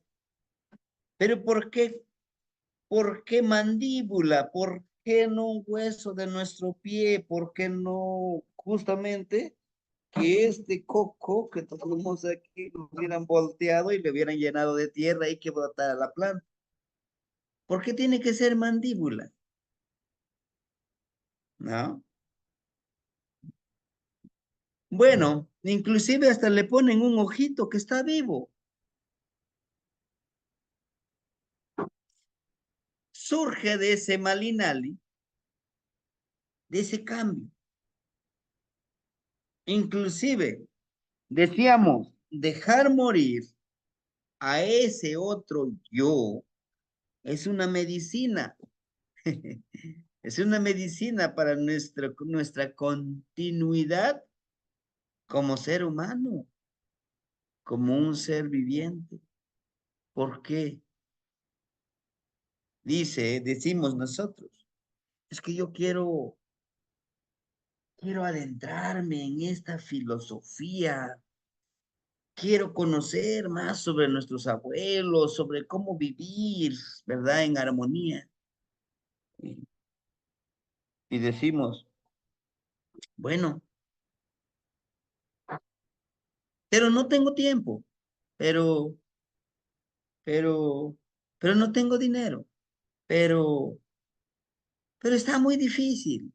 ¿Pero por qué? ¿Por qué mandíbula? ¿Por qué no un hueso de nuestro pie? ¿Por qué no justamente que este coco que tenemos aquí lo hubieran volteado y le hubieran llenado de tierra y que brotara la planta? ¿Por qué tiene que ser mandíbula? ¿No? Bueno, inclusive hasta le ponen un ojito que está vivo. Surge de ese Malinali, de ese cambio. Inclusive, decíamos, dejar morir a ese otro yo es una medicina. Es una medicina para nuestra continuidad como ser humano, como un ser viviente. ¿Por qué? Decimos nosotros, es que yo quiero adentrarme en esta filosofía, quiero conocer más sobre nuestros abuelos, sobre cómo vivir, ¿verdad? En armonía. Y decimos, bueno, pero no tengo tiempo, pero, pero, pero no tengo dinero, pero, pero está muy difícil,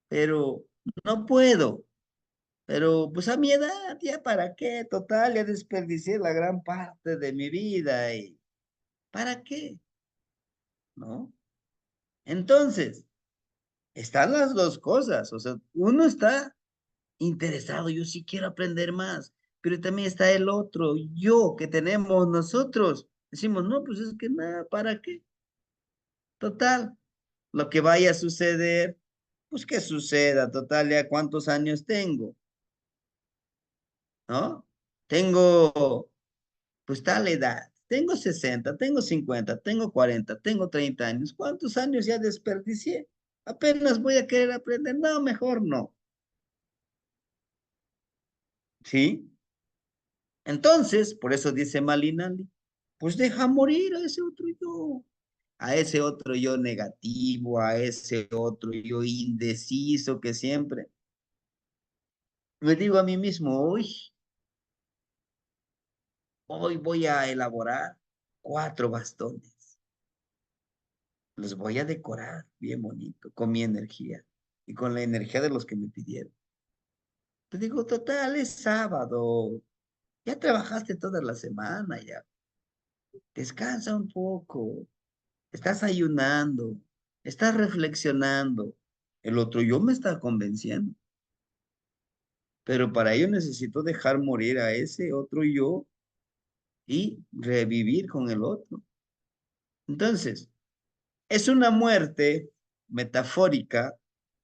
pero no puedo, pero pues a mi edad, ya para qué, total, ya desperdicié la gran parte de mi vida y ¿para qué? ¿No? Entonces, están las dos cosas, o sea, uno está interesado, yo sí quiero aprender más, pero también está el otro, yo que tenemos nosotros. Decimos, no, pues es que nada, ¿para qué? Total, lo que vaya a suceder, pues que suceda, total, ya cuántos años tengo, ¿no? Tengo, pues tal edad, tengo 60, tengo 50, tengo 40, tengo 30 años, ¿cuántos años ya desperdicié? Apenas voy a querer aprender, no, mejor no, ¿sí? Entonces, por eso dice Malinali, pues deja morir a ese otro yo negativo, a ese otro yo indeciso que siempre. Me digo a mí mismo, hoy voy a elaborar 4 bastones. Los voy a decorar bien bonito, con mi energía y con la energía de los que me pidieron. Te digo, total, es sábado. Ya trabajaste toda la semana, ya. Descansa un poco. Estás ayunando, estás reflexionando. El otro yo me está convenciendo, pero para ello necesito dejar morir a ese otro yo y revivir con el otro. Entonces, es una muerte metafórica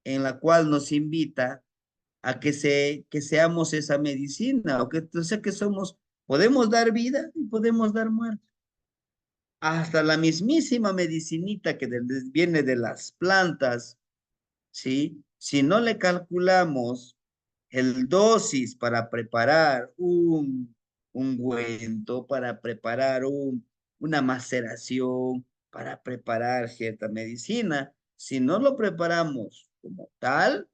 en la cual nos invita a que seamos esa medicina, o sea, que somos, podemos dar vida y podemos dar muerte. Hasta la mismísima medicinita que viene de las plantas, ¿sí? Si no le calculamos el dosis para preparar un ungüento, para preparar una maceración, para preparar cierta medicina, si no lo preparamos como tal,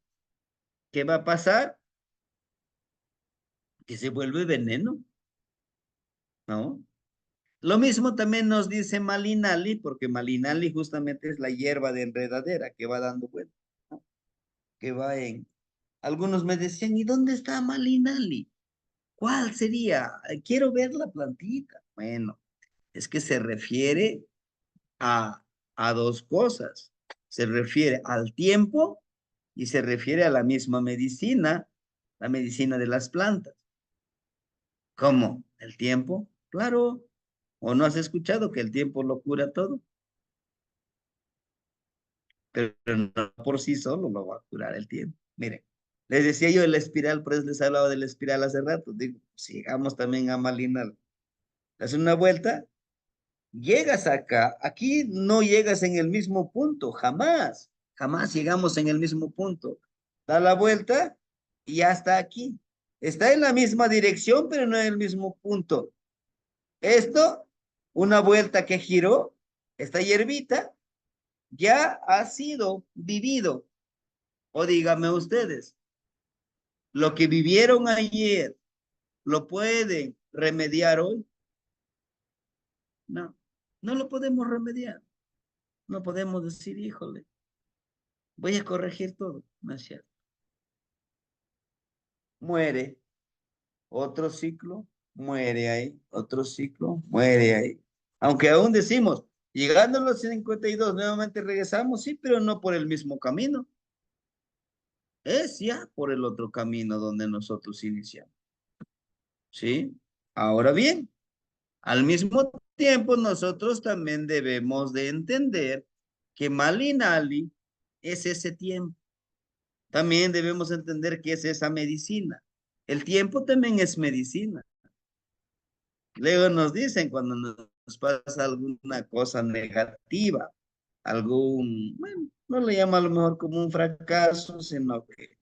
¿qué va a pasar? Que se vuelve veneno, ¿no? Lo mismo también nos dice Malinali, porque Malinali justamente es la hierba de enredadera que va dando vuelta, ¿no? Que va en... Algunos me decían, ¿y dónde está Malinali? ¿Cuál sería? Quiero ver la plantita. Bueno, es que se refiere a, a dos cosas. Se refiere al tiempo y se refiere a la misma medicina, la medicina de las plantas. ¿Cómo? ¿El tiempo? Claro. ¿O no has escuchado que el tiempo lo cura todo? Pero no por sí solo lo va a curar el tiempo. Miren, les decía yo la espiral, por eso les hablaba de la espiral hace rato. Digo, sigamos también a Malinal. Das una vuelta, llegas acá, aquí no llegas en el mismo punto, jamás, jamás llegamos en el mismo punto. Da la vuelta y ya está aquí. Está en la misma dirección, pero no en el mismo punto. Esto, una vuelta que giró, esta hierbita, ya ha sido vivido. O díganme ustedes, lo que vivieron ayer, ¿lo pueden remediar hoy? No, no lo podemos remediar. No podemos decir, híjole, voy a corregir todo. No es cierto. Muere, otro ciclo, muere ahí, otro ciclo, muere ahí. Aunque aún decimos, llegando a los 52, nuevamente regresamos, sí, pero no por el mismo camino. Es ya por el otro camino donde nosotros iniciamos. ¿Sí? Ahora bien, al mismo tiempo nosotros también debemos de entender que Malinali es ese tiempo. También debemos entender que es esa medicina. El tiempo también es medicina. Luego nos dicen cuando nos pasa alguna cosa negativa, bueno, no le llamo a lo mejor como un fracaso, sino que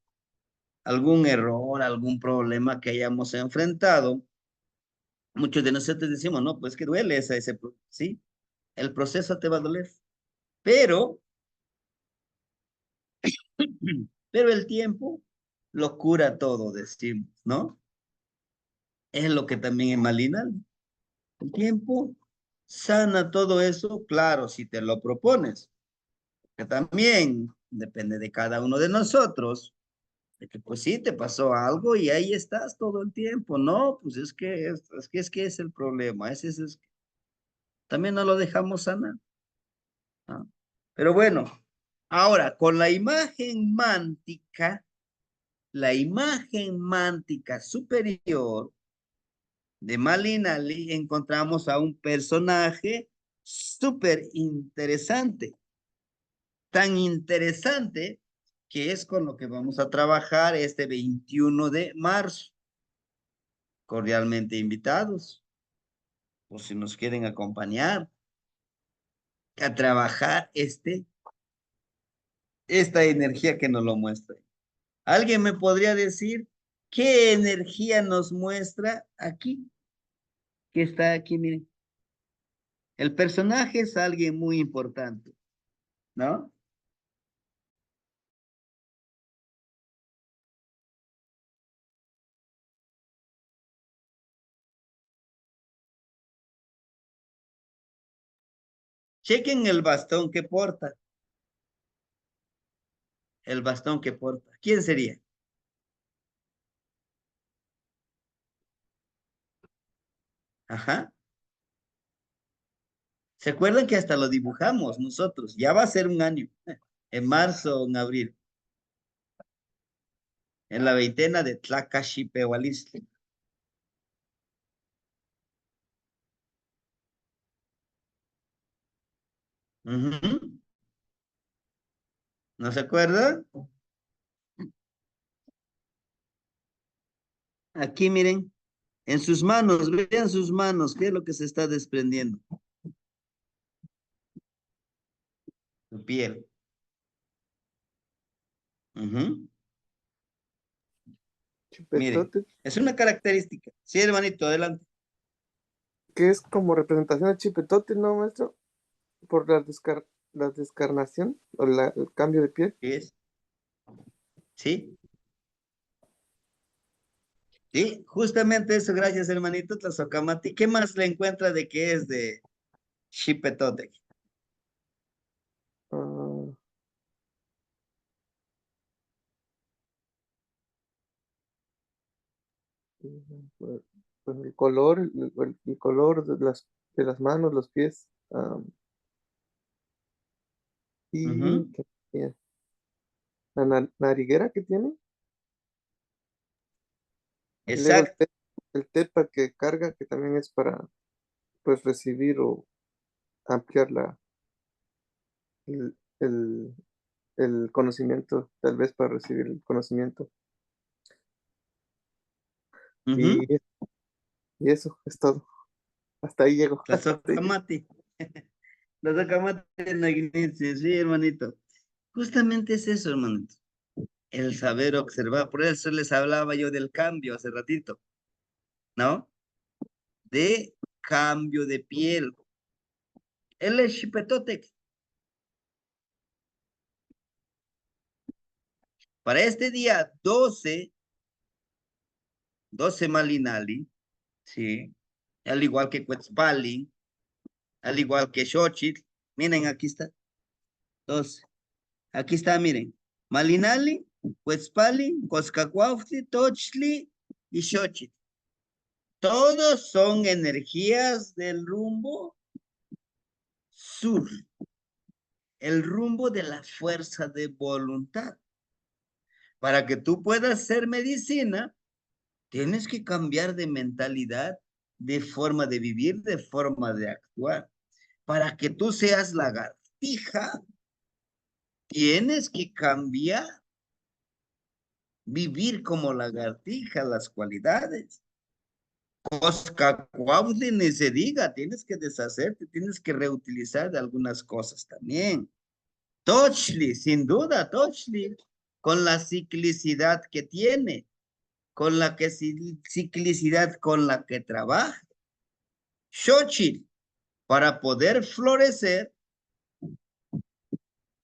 algún error, algún problema que hayamos enfrentado, muchos de nosotros decimos, no, pues que duele sí, el proceso te va a doler, pero, pero el tiempo lo cura todo, decimos, ¿no? Es lo que también es malinal. El tiempo sana todo eso, claro, si te lo propones, que también depende de cada uno de nosotros, de que pues sí, te pasó algo y ahí estás todo el tiempo, ¿no? Pues es que es el problema, también no lo dejamos sanar, ¿no? Pero bueno, ahora, con la imagen mántica superior de Malinali, encontramos a un personaje súper interesante, tan interesante que es con lo que vamos a trabajar este 21 de marzo. Cordialmente invitados, o si nos quieren acompañar a trabajar esta energía que nos lo muestra. ¿Alguien me podría decir qué energía nos muestra aquí? Que está aquí, miren. El personaje es alguien muy importante, ¿no? Chequen el bastón que porta. El bastón que porta. ¿Quién sería? Ajá. ¿Se acuerdan que hasta lo dibujamos nosotros? Ya va a ser un año. En marzo o en abril. En la veintena de Tlacaxipehualistli. Ujú. ¿No se acuerda? Aquí miren, en sus manos, vean sus manos, ¿qué es lo que se está desprendiendo? Su piel. Ujú. Miren, Chipetote, es una característica. Sí, hermanito, adelante. que es como representación de Chipetote, ¿no, maestro? Por la descarnación o el cambio de piel. ¿Qué es? Sí, sí, justamente eso, gracias, hermanito Tlazocamati. ¿Qué más le encuentra de que es de Xipetotec? Ah, pues, pues el color, el color de las manos, los pies, y Ujú. ¿qué tiene? La nariguera que tiene, y luego Exacto. el tepa que carga, que también es para pues recibir o ampliar el, el, el conocimiento, tal vez para recibir el conocimiento. Ujú. Y, y eso es todo. Hasta ahí llego. Sí. Tlazocamati. Tlazocamati no ignicio, sí, hermanito. Justamente es eso, hermanito. El saber observar. Por eso les hablaba yo del cambio hace ratito, ¿no? De cambio de piel. Él es Xipetotec. Para este día 12 Malinali, ¿sí? Al igual que Quetzpali, al igual que Xochitl. Miren, aquí está, 12. Aquí está, miren. Malinali, Quetzpali, Coscacuautli, Tochli y Xochitl. Todos son energías del rumbo sur, el rumbo de la fuerza de voluntad. Para que tú puedas hacer medicina, tienes que cambiar de mentalidad de forma de vivir, de forma de actuar. Para que tú seas lagartija, tienes que cambiar, vivir como lagartija, las cualidades. Coscacuautle ni se diga, tienes que deshacerte, tienes que reutilizar de algunas cosas también. Tochli, sin duda, Tochli, con la ciclicidad que tiene, con la que ciclicidad con la que trabaja. Xochitl, para poder florecer,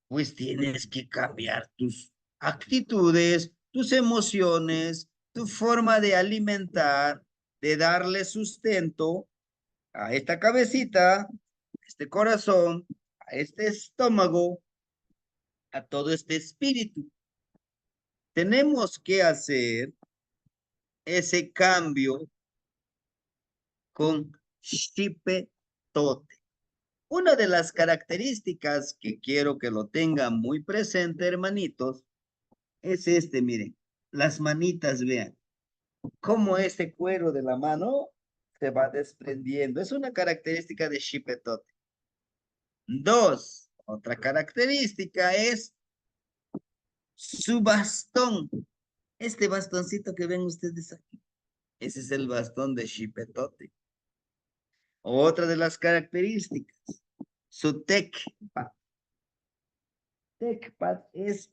pues tienes que cambiar tus actitudes, tus emociones, tu forma de alimentar, de darle sustento a esta cabecita, a este corazón, a este estómago, a todo este espíritu. Tenemos que hacer ese cambio con Xipetote. Una de las características que quiero que lo tengan muy presente, hermanitos, es este, miren, las manitas, vean, cómo ese cuero de la mano se va desprendiendo. Es una característica de Xipetote. Dos, otra característica es su bastón. Este bastoncito que ven ustedes aquí, ese es el bastón de Xipetote. Otra de las características, su tecpad. Tecpad es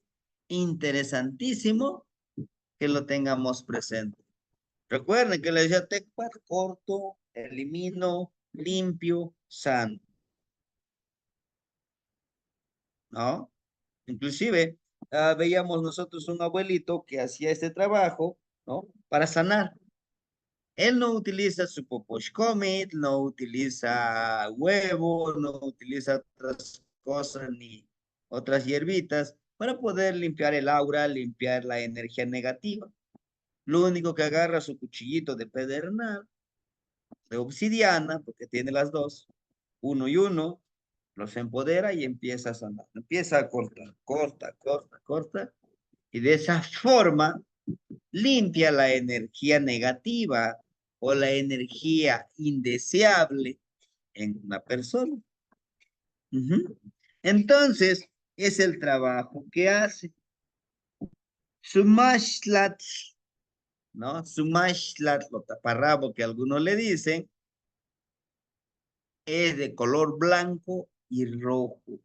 interesantísimo que lo tengamos presente. Recuerden que le decía tecpad corto, elimino, limpio, sano. ¿No? Inclusive, veíamos nosotros un abuelito que hacía este trabajo, ¿no? Para sanar. Él no utiliza su poposhkomit, no utiliza huevo, no utiliza otras cosas ni otras hierbitas para poder limpiar el aura, limpiar la energía negativa. Lo único que agarra su cuchillito de pedernal, de obsidiana, porque tiene las dos, uno y uno, los empodera y empieza a sanar. Empieza a cortar, corta, corta, corta, y de esa forma limpia la energía negativa o la energía indeseable en una persona. Entonces, es el trabajo que hace. Sumashlat, ¿no? Sumashlat, lo taparrabo que algunos le dicen, es de color blanco y rojo.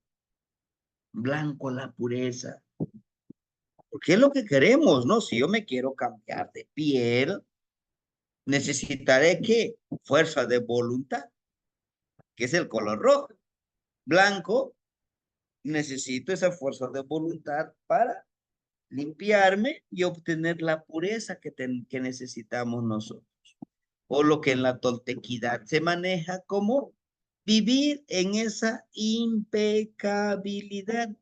Blanco la pureza. Porque es lo que queremos, ¿no? Si yo me quiero cambiar de piel, necesitaré ¿qué? Fuerza de voluntad, que es el color rojo. Blanco, necesito esa fuerza de voluntad para limpiarme y obtener la pureza que necesitamos nosotros. O lo que en la toltequidad se maneja como vivir en esa impecabilidad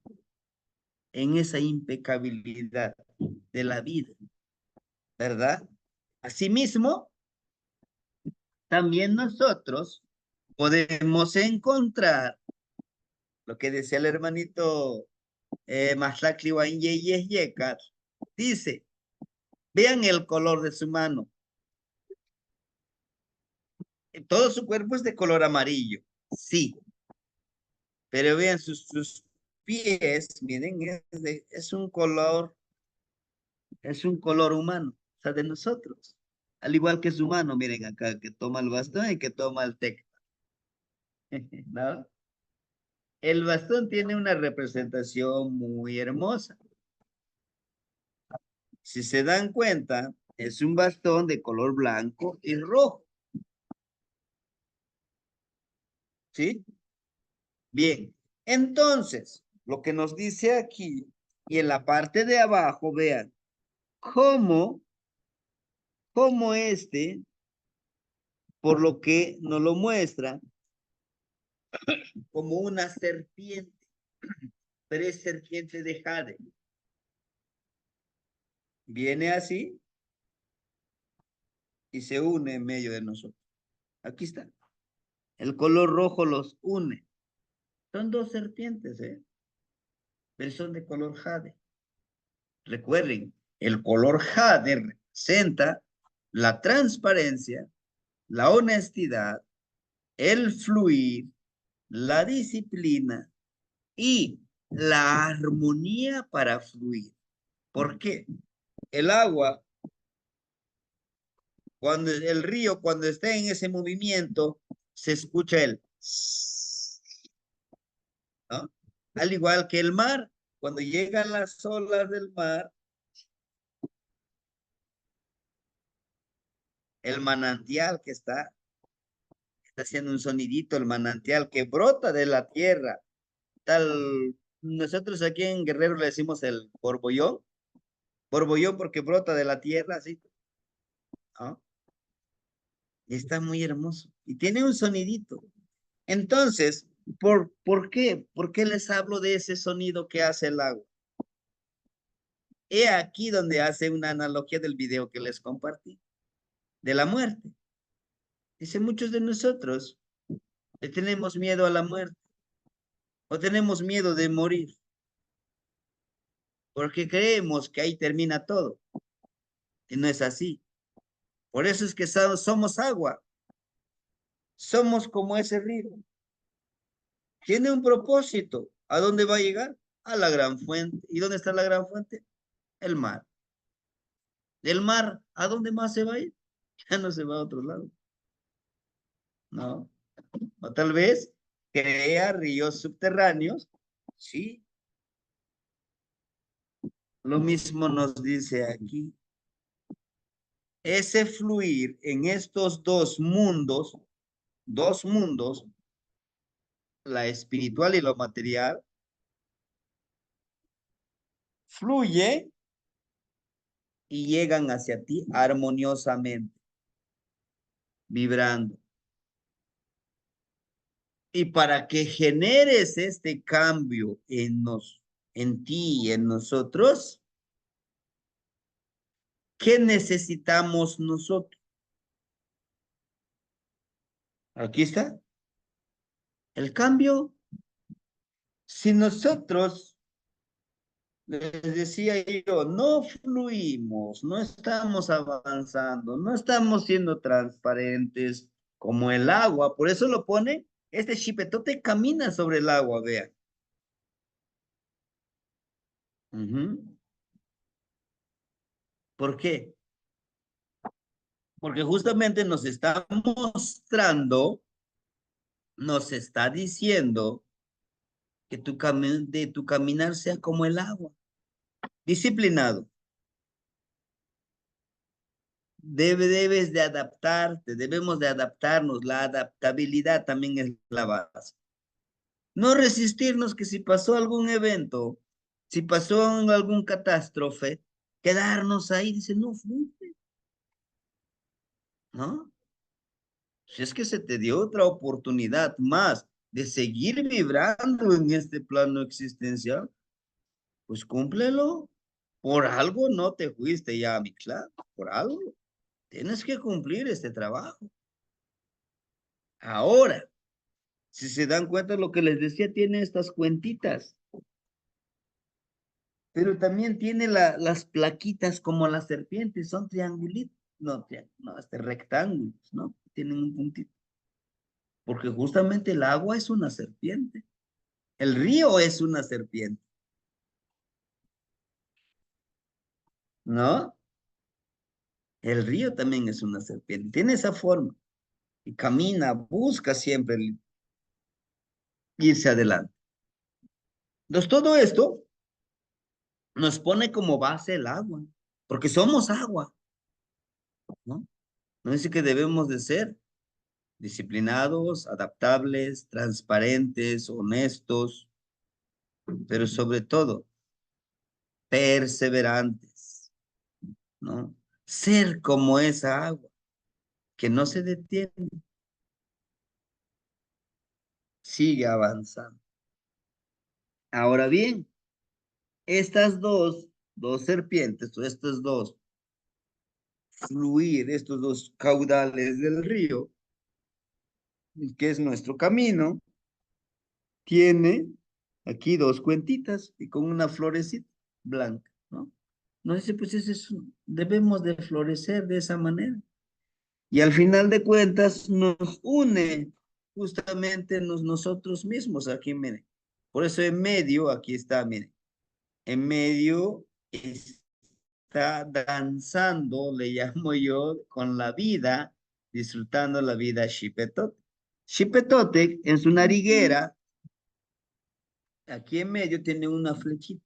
de la vida, ¿verdad? Asimismo, también nosotros podemos encontrar lo que decía el hermanito Maslakli Yekat. Dice, vean el color de su mano. Todo su cuerpo es de color amarillo, sí. Pero vean sus pies, miren, es un color humano, o sea, de nosotros. Al igual que su mano, miren acá, que toma el bastón y que toma el tecla. ¿No? El bastón tiene una representación muy hermosa. Si se dan cuenta, es un bastón de color blanco y rojo. ¿Sí? Bien, entonces, lo que nos dice aquí, y en la parte de abajo, vean, cómo este, por lo que nos lo muestra, como una serpiente, pero es serpiente de jade. Viene así y se une en medio de nosotros. Aquí está. El color rojo los une. Son dos serpientes, pero son de color jade. Recuerden, el color jade representa la transparencia, la honestidad, el fluir, la disciplina y la armonía para fluir. ¿Por qué? El agua, cuando el río, cuando está en ese movimiento, se escucha el, ¿no? Al igual que el mar, cuando llegan las olas del mar, el manantial que está haciendo un sonidito, el manantial que brota de la tierra, tal, nosotros aquí en Guerrero le decimos el borbollón porque brota de la tierra, así, ¿no? Y está muy hermoso, y tiene un sonidito. Entonces, ¿por qué? ¿Por qué les hablo de ese sonido que hace el agua? He aquí donde hace una analogía del video que les compartí, de la muerte. Dice, muchos de nosotros le tenemos miedo a la muerte, o tenemos miedo de morir, porque creemos que ahí termina todo, y no es así. Por eso es que somos agua, somos como ese río. Tiene un propósito. ¿A dónde va a llegar? A la gran fuente. ¿Y dónde está la gran fuente? El mar. Del mar, ¿a dónde más se va a ir? Ya no se va a otro lado. No. O tal vez crea ríos subterráneos. Sí. Lo mismo nos dice aquí. Ese fluir en estos dos mundos, la espiritual y lo material, fluye y llegan hacia ti armoniosamente, vibrando. Y para que generes este cambio en ti y en nosotros, ¿qué necesitamos nosotros? Aquí está. El cambio. Si nosotros, les decía yo, no fluimos, no estamos avanzando, no estamos siendo transparentes como el agua, por eso lo pone, este chipetote camina sobre el agua, vean. ¿Por qué? Porque justamente nos está mostrando, nos está diciendo que tu caminar sea como el agua, disciplinado. Debes de adaptarte, debemos de adaptarnos, la adaptabilidad también es la base. No resistirnos que si pasó algún evento, si pasó algún catástrofe, quedarnos ahí, dice, no fluye, ¿no? Si es que se te dio otra oportunidad más de seguir vibrando en este plano existencial, pues cúmplelo. Por algo no te fuiste ya a mi clan, por algo. Tienes que cumplir este trabajo. Ahora, si se dan cuenta lo que les decía, tiene estas cuentitas. Pero también tiene las plaquitas como las serpientes, son triangulitos. No, rectángulos, ¿no? Tienen un puntito. Porque justamente el agua es una serpiente. El río es una serpiente. ¿No? El río también es una serpiente. Tiene esa forma. Y camina, busca siempre irse adelante. Entonces, todo esto nos pone como base el agua, porque somos agua, ¿no? Nos dice que debemos de ser disciplinados, adaptables, transparentes, honestos, pero sobre todo, perseverantes, ¿no? Ser como esa agua, que no se detiene, sigue avanzando. Ahora bien, estas dos serpientes, o estos dos fluir, estos dos caudales del río, que es nuestro camino, tiene aquí dos cuentitas y con una florecita blanca, ¿no? No dice, pues debemos de florecer de esa manera. Y al final de cuentas nos une justamente nosotros mismos aquí, miren. Por eso en medio, aquí está, miren. En medio está danzando, le llamo yo, con la vida, disfrutando la vida Xipetote. Xipetote en su nariguera, aquí en medio tiene una flechita.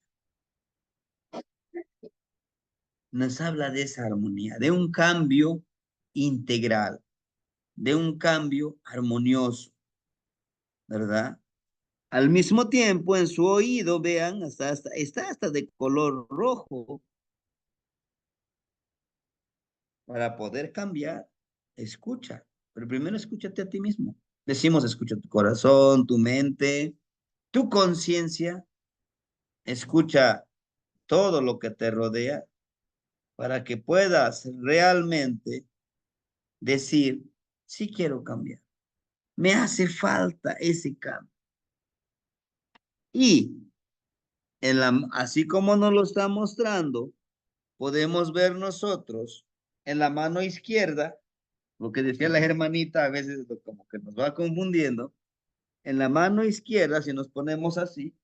Nos habla de esa armonía, de un cambio integral, de un cambio armonioso, ¿verdad? Al mismo tiempo, en su oído, vean, está hasta de color rojo. Para poder cambiar, escucha. Pero primero escúchate a ti mismo. Decimos, escucha tu corazón, tu mente, tu conciencia. Escucha todo lo que te rodea para que puedas realmente decir, sí quiero cambiar. Me hace falta ese cambio. Y así como nos lo está mostrando, podemos ver nosotros en la mano izquierda, lo que decía la hermanita, a veces como que nos va confundiendo. En la mano izquierda, si nos ponemos así,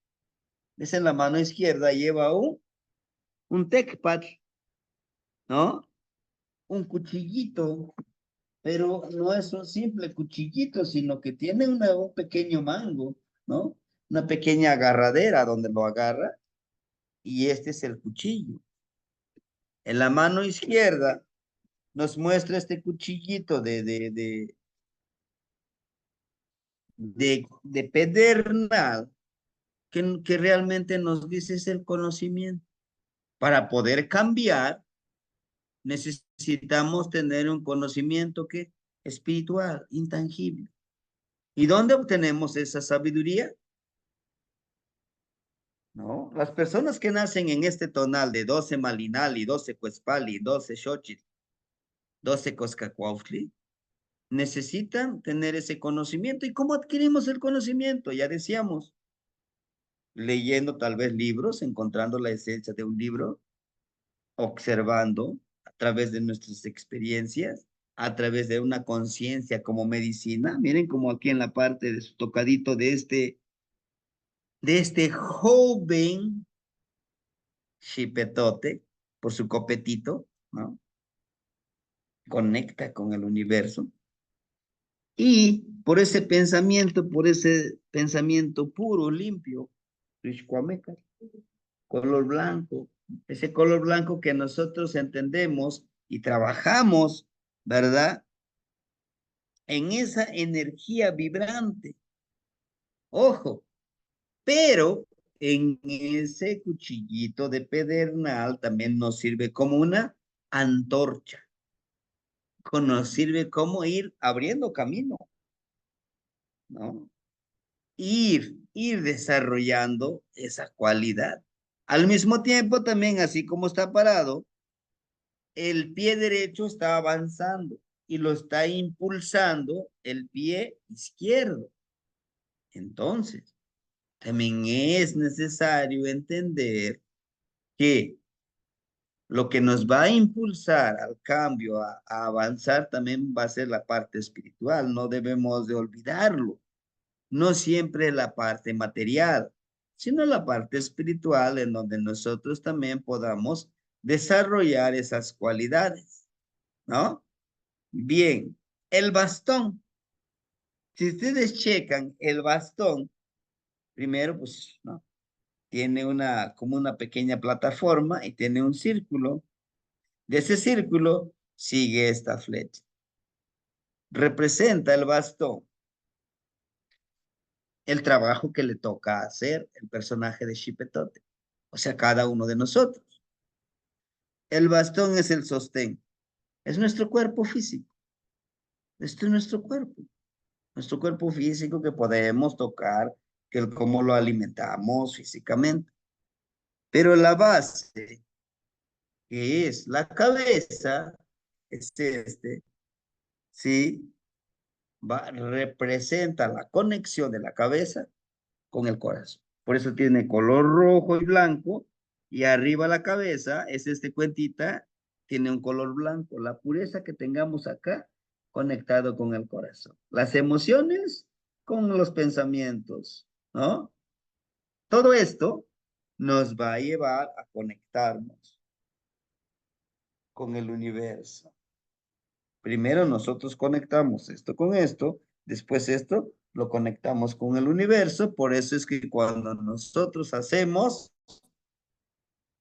es en la mano izquierda, lleva un tecpad, ¿no? Un cuchillito, pero no es un simple cuchillito, sino que tiene un pequeño mango, ¿no? Una pequeña agarradera donde lo agarra, y este es el cuchillo. En la mano izquierda nos muestra este cuchillito de pedernal, que realmente nos dice es el conocimiento. Para poder cambiar, necesitamos tener un conocimiento que espiritual, intangible. ¿Y dónde obtenemos esa sabiduría? ¿No? Las personas que nacen en este tonal de 12 Malinali, 12 Cuespali, 12 Xochitl, 12 Coscacuautli, necesitan tener ese conocimiento. ¿Y cómo adquirimos el conocimiento? Ya decíamos, leyendo tal vez libros, encontrando la esencia de un libro, observando a través de nuestras experiencias, a través de una conciencia como medicina. Miren como aquí en la parte de su tocadito de este joven chipetote, por su copetito, ¿no? Conecta con el universo. Y por ese pensamiento puro, limpio, color blanco, ese color blanco que nosotros entendemos y trabajamos, ¿verdad? En esa energía vibrante. Ojo, pero en ese cuchillito de pedernal también nos sirve como una antorcha. Nos sirve como ir abriendo camino, ¿no? Ir desarrollando esa cualidad. Al mismo tiempo también, así como está parado, el pie derecho está avanzando y lo está impulsando el pie izquierdo. Entonces, también es necesario entender que lo que nos va a impulsar al cambio, a avanzar, también va a ser la parte espiritual. No debemos de olvidarlo. No siempre la parte material, sino la parte espiritual en donde nosotros también podamos desarrollar esas cualidades, ¿no? Bien, el bastón. Si ustedes checan el bastón, primero, pues, ¿no? Tiene como una pequeña plataforma y tiene un círculo. De ese círculo sigue esta flecha. Representa el bastón el trabajo que le toca hacer el personaje de Xipetote, o sea, cada uno de nosotros. El bastón es el sostén, es nuestro cuerpo físico. Esto es nuestro cuerpo físico que podemos tocar, cómo lo alimentamos físicamente. Pero la base, que es la cabeza, es ¿sí? Representa la conexión de la cabeza con el corazón. Por eso tiene color rojo y blanco, y arriba la cabeza es cuentita, tiene un color blanco. La pureza que tengamos acá conectado con el corazón. Las emociones con los pensamientos, ¿no? Todo esto nos va a llevar a conectarnos con el universo. Primero nosotros conectamos esto con esto, después esto lo conectamos con el universo, por eso es que cuando nosotros hacemos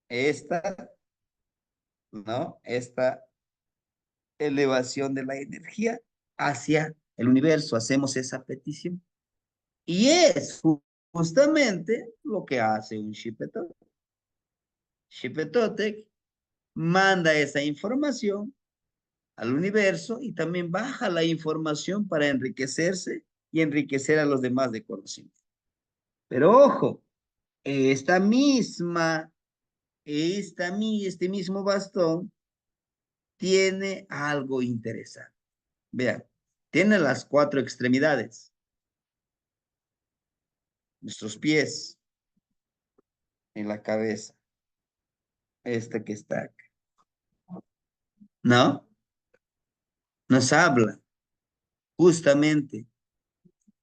esta, ¿no? Esta elevación de la energía hacia el universo, hacemos esa petición. Y es justamente lo que hace un Shipetotec. Shipetotec manda esa información al universo y también baja la información para enriquecerse y enriquecer a los demás de conocimiento. Pero ojo, este mismo bastón tiene algo interesante. Vean, tiene las 4 extremidades. Nuestros pies en la cabeza. Esta que está acá. ¿No? Nos habla justamente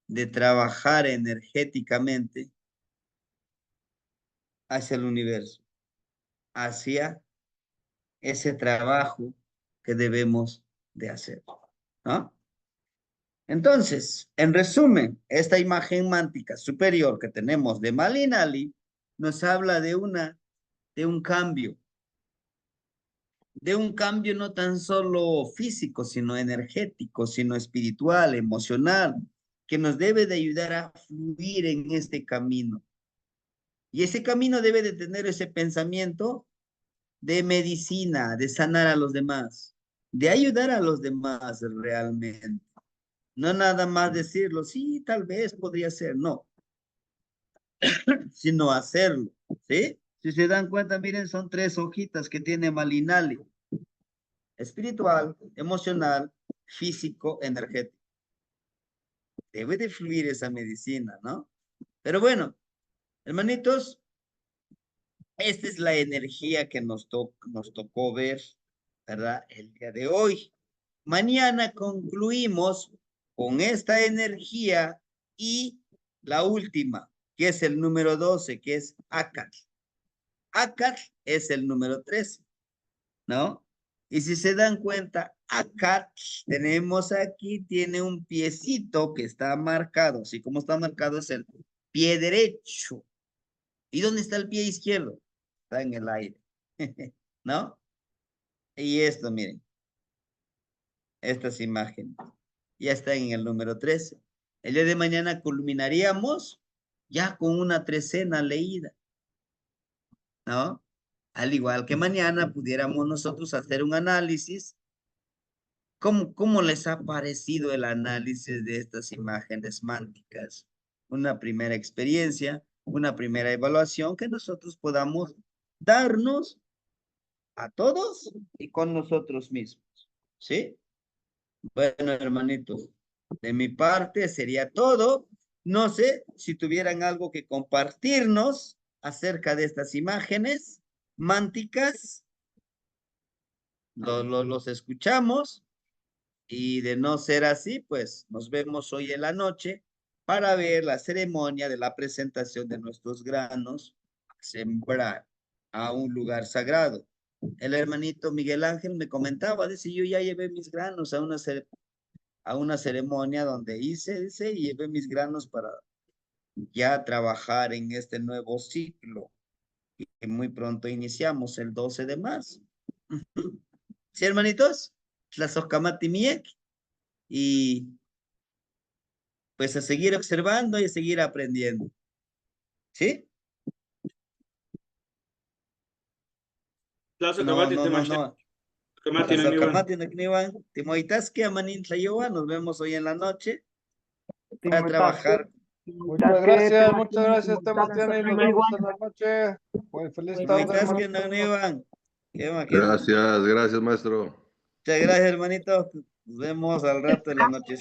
de trabajar energéticamente hacia el universo, hacia ese trabajo que debemos de hacer, ¿no? Entonces, en resumen, esta imagen mántica superior que tenemos de Malinali nos habla de un cambio no tan solo físico, sino energético, sino espiritual, emocional, que nos debe de ayudar a fluir en este camino. Y ese camino debe de tener ese pensamiento de medicina, de sanar a los demás, de ayudar a los demás realmente. No nada más decirlo, sí, tal vez podría ser, no, sino hacerlo, ¿sí? Si se dan cuenta, miren, son 3 hojitas que tiene Malinali. Espiritual, emocional, físico, energético. Debe de fluir esa medicina, ¿no? Pero bueno, hermanitos, esta es la energía que nos tocó ver, ¿verdad? El día de hoy. Mañana concluimos con esta energía y la última, que es el número 12, que es Akat. Akat es el número 13, ¿no? Y si se dan cuenta, acá tenemos aquí, tiene un piecito que está marcado, así como está marcado es el pie derecho. ¿Y dónde está el pie izquierdo? Está en el aire, ¿no? Y esto, miren, estas imágenes, ya están en el número 13. El día de mañana culminaríamos ya con una 13ª leída, ¿no? Al igual que mañana pudiéramos nosotros hacer un análisis. ¿Cómo les ha parecido el análisis de estas imágenes mánticas? Una primera experiencia, una primera evaluación que nosotros podamos darnos a todos y con nosotros mismos, ¿sí? Bueno, hermanitos, de mi parte sería todo. No sé si tuvieran algo que compartirnos acerca de estas imágenes mánticas. Los escuchamos. Y de no ser así, pues nos vemos hoy en la noche para ver la ceremonia de la presentación de nuestros granos a sembrar a un lugar sagrado. El hermanito Miguel Ángel me comentaba, dice, yo ya llevé mis granos a una ceremonia donde dice, y llevé mis granos para ya trabajar en este nuevo ciclo. Y muy pronto iniciamos el 12 de marzo. ¿Sí, hermanitos? Tlazocamati miek. Y pues a seguir observando y a seguir aprendiendo. ¿Sí? No. Nos vemos hoy en la noche para trabajar. Muchas gracias, Tematiana, y nos vemos en la noche. Muy feliz tarde, Gracias, maestro. Muchas gracias, hermanito. Nos vemos al rato de la noche.